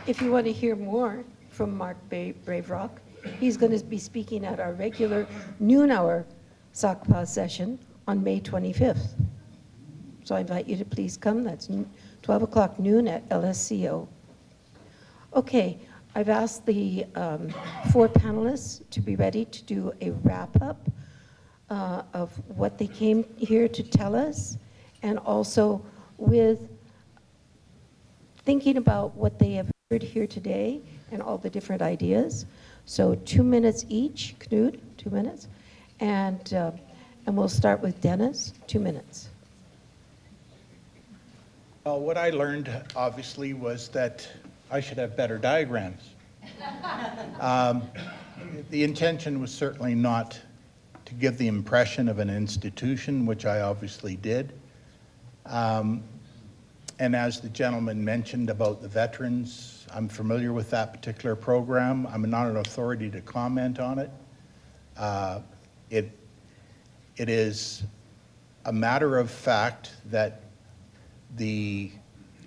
If you want to hear more from Mark Braverock, he's going to be speaking at our regular noon hour SACPA session on May 25th. So I invite you to please come. That's 12 o'clock noon at LSCO. Okay, I've asked the 4 panelists to be ready to do a wrap-up of what they came here to tell us, and also with thinking about what they have heard here today and all the different ideas. So 2 minutes each. Knut, 2 minutes. And we'll start with Dennis, 2 minutes. Well, what I learned, obviously, was that I should have better diagrams. The intention was certainly not to give the impression of an institution, which I obviously did. And as the gentleman mentioned about the veterans, I'm familiar with that particular program. I'm not an authority to comment on it. It is a matter of fact that the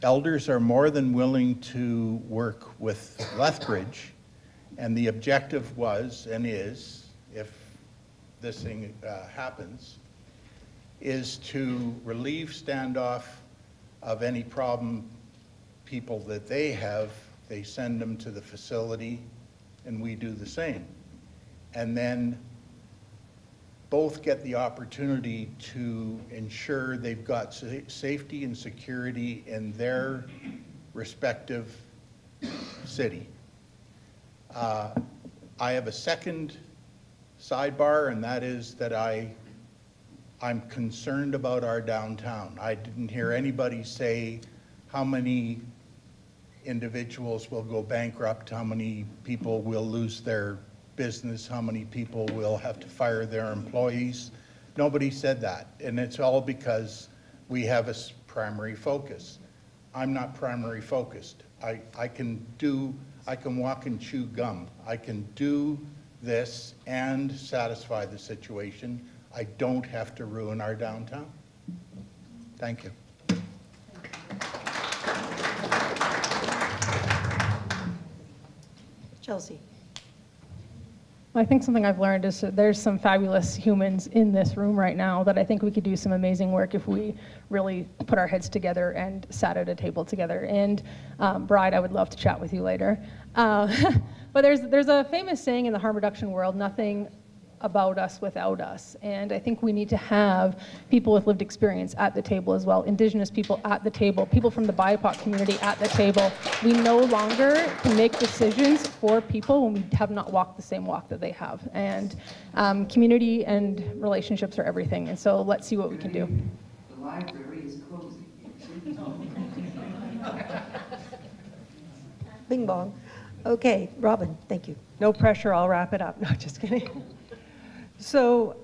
elders are more than willing to work with Lethbridge, and the objective was and is, if this thing happens, is to relieve standoff of any problem people that they have. They send them to the facility, and we do the same. And then both get the opportunity to ensure they've got safety and security in their respective city. I have a second sidebar, and that is that I'm concerned about our downtown. I didn't hear anybody say how many individuals will go bankrupt, how many people will lose their business, how many people will have to fire their employees. Nobody said that, and it's all because we have a primary focus. I'm not primary focused. I can walk and chew gum. I can do this and satisfy the situation. I don't have to ruin our downtown. Thank you. Chelsey. I think something I've learned is that there's some fabulous humans in this room right now that I think we could do some amazing work if we really put our heads together and sat at a table together. And Bride, I would love to chat with you later. But there's a famous saying in the harm reduction world, nothing about us without us. And I think we need to have people with lived experience at the table as well, Indigenous people at the table, people from the BIPOC community at the table. We no longer can make decisions for people when we have not walked the same walk that they have. And community and relationships are everything. And so let's see what we can do. The library is closing. Bing bong. Okay, Robin, thank you. No pressure, I'll wrap it up. No, just kidding. So,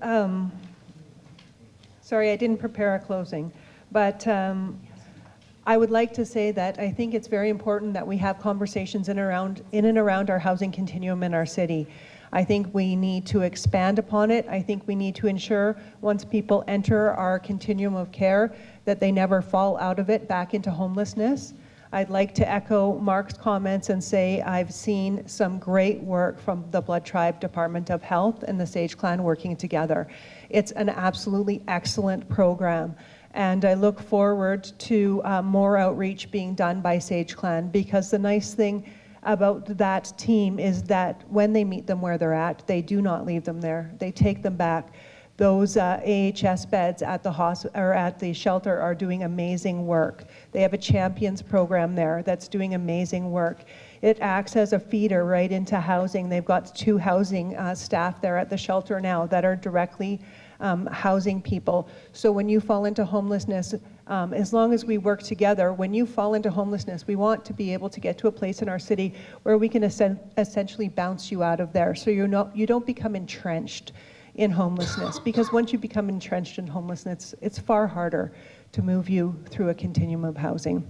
sorry, I didn't prepare a closing, but I would like to say that I think it's very important that we have conversations in and around our housing continuum in our city. I think we need to expand upon it. I think we need to ensure once people enter our continuum of care that they never fall out of it back into homelessness. I'd like to echo Mark's comments and say I've seen some great work from the Blood Tribe Department of Health and the Sage Clan working together. It's an absolutely excellent program, and I look forward to more outreach being done by Sage Clan, because the nice thing about that team is that when they meet them where they're at, they do not leave them there. They take them back. Those AHS beds at the shelter are doing amazing work. They have a champions program there that's doing amazing work. It acts as a feeder right into housing. They've got 2 housing staff there at the shelter now that are directly housing people. So when you fall into homelessness, as long as we work together, when you fall into homelessness, we want to be able to get to a place in our city where we can essentially bounce you out of there, so you don't become entrenched in homelessness, because once you become entrenched in homelessness, it's far harder to move you through a continuum of housing.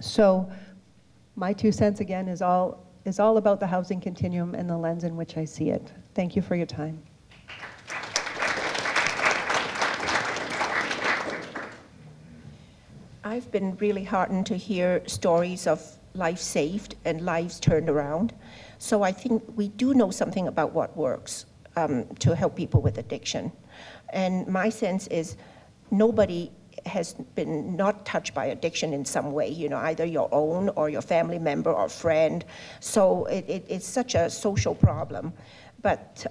So my 2 cents again is all about the housing continuum and the lens in which I see it. Thank you for your time. I've been really heartened to hear stories of lives saved and lives turned around. So I think we do know something about what works to help people with addiction. And my sense is nobody has been not touched by addiction in some way, you know, either your own or your family member or friend. So it's such a social problem. But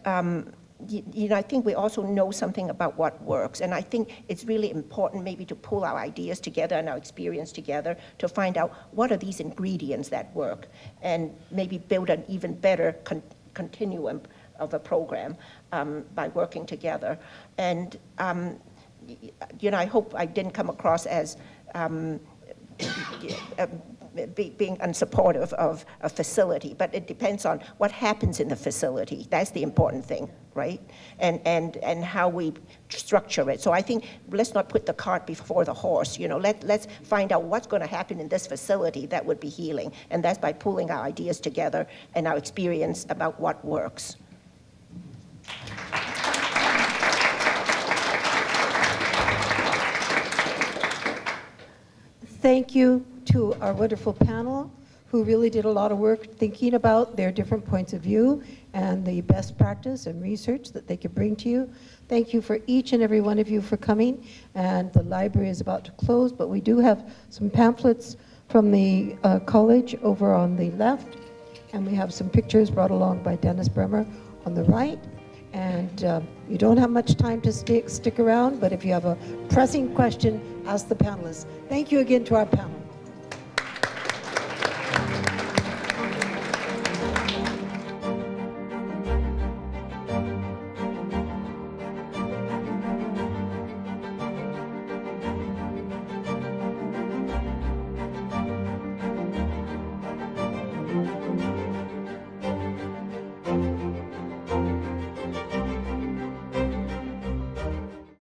you know, I think we also know something about what works. And I think it's really important maybe to pull our ideas together and our experience together to find out what are these ingredients that work, and maybe build an even better continuum of a program by working together. And you know, I hope I didn't come across as being unsupportive of a facility, but it depends on what happens in the facility. That's the important thing, right? And how we structure it. So I think let's not put the cart before the horse. You know, let's find out what's going to happen in this facility that would be healing, and that's by pulling our ideas together and our experience about what works. Thank you to our wonderful panel, who really did a lot of work thinking about their different points of view and the best practice and research that they could bring to you. Thank you for each and every one of you for coming. And the library is about to close, but we do have some pamphlets from the college over on the left, and we have some pictures brought along by Dennis Bremer on the right. And you don't have much time to stick around, but if you have a pressing question, ask the panelists. Thank you again to our panel.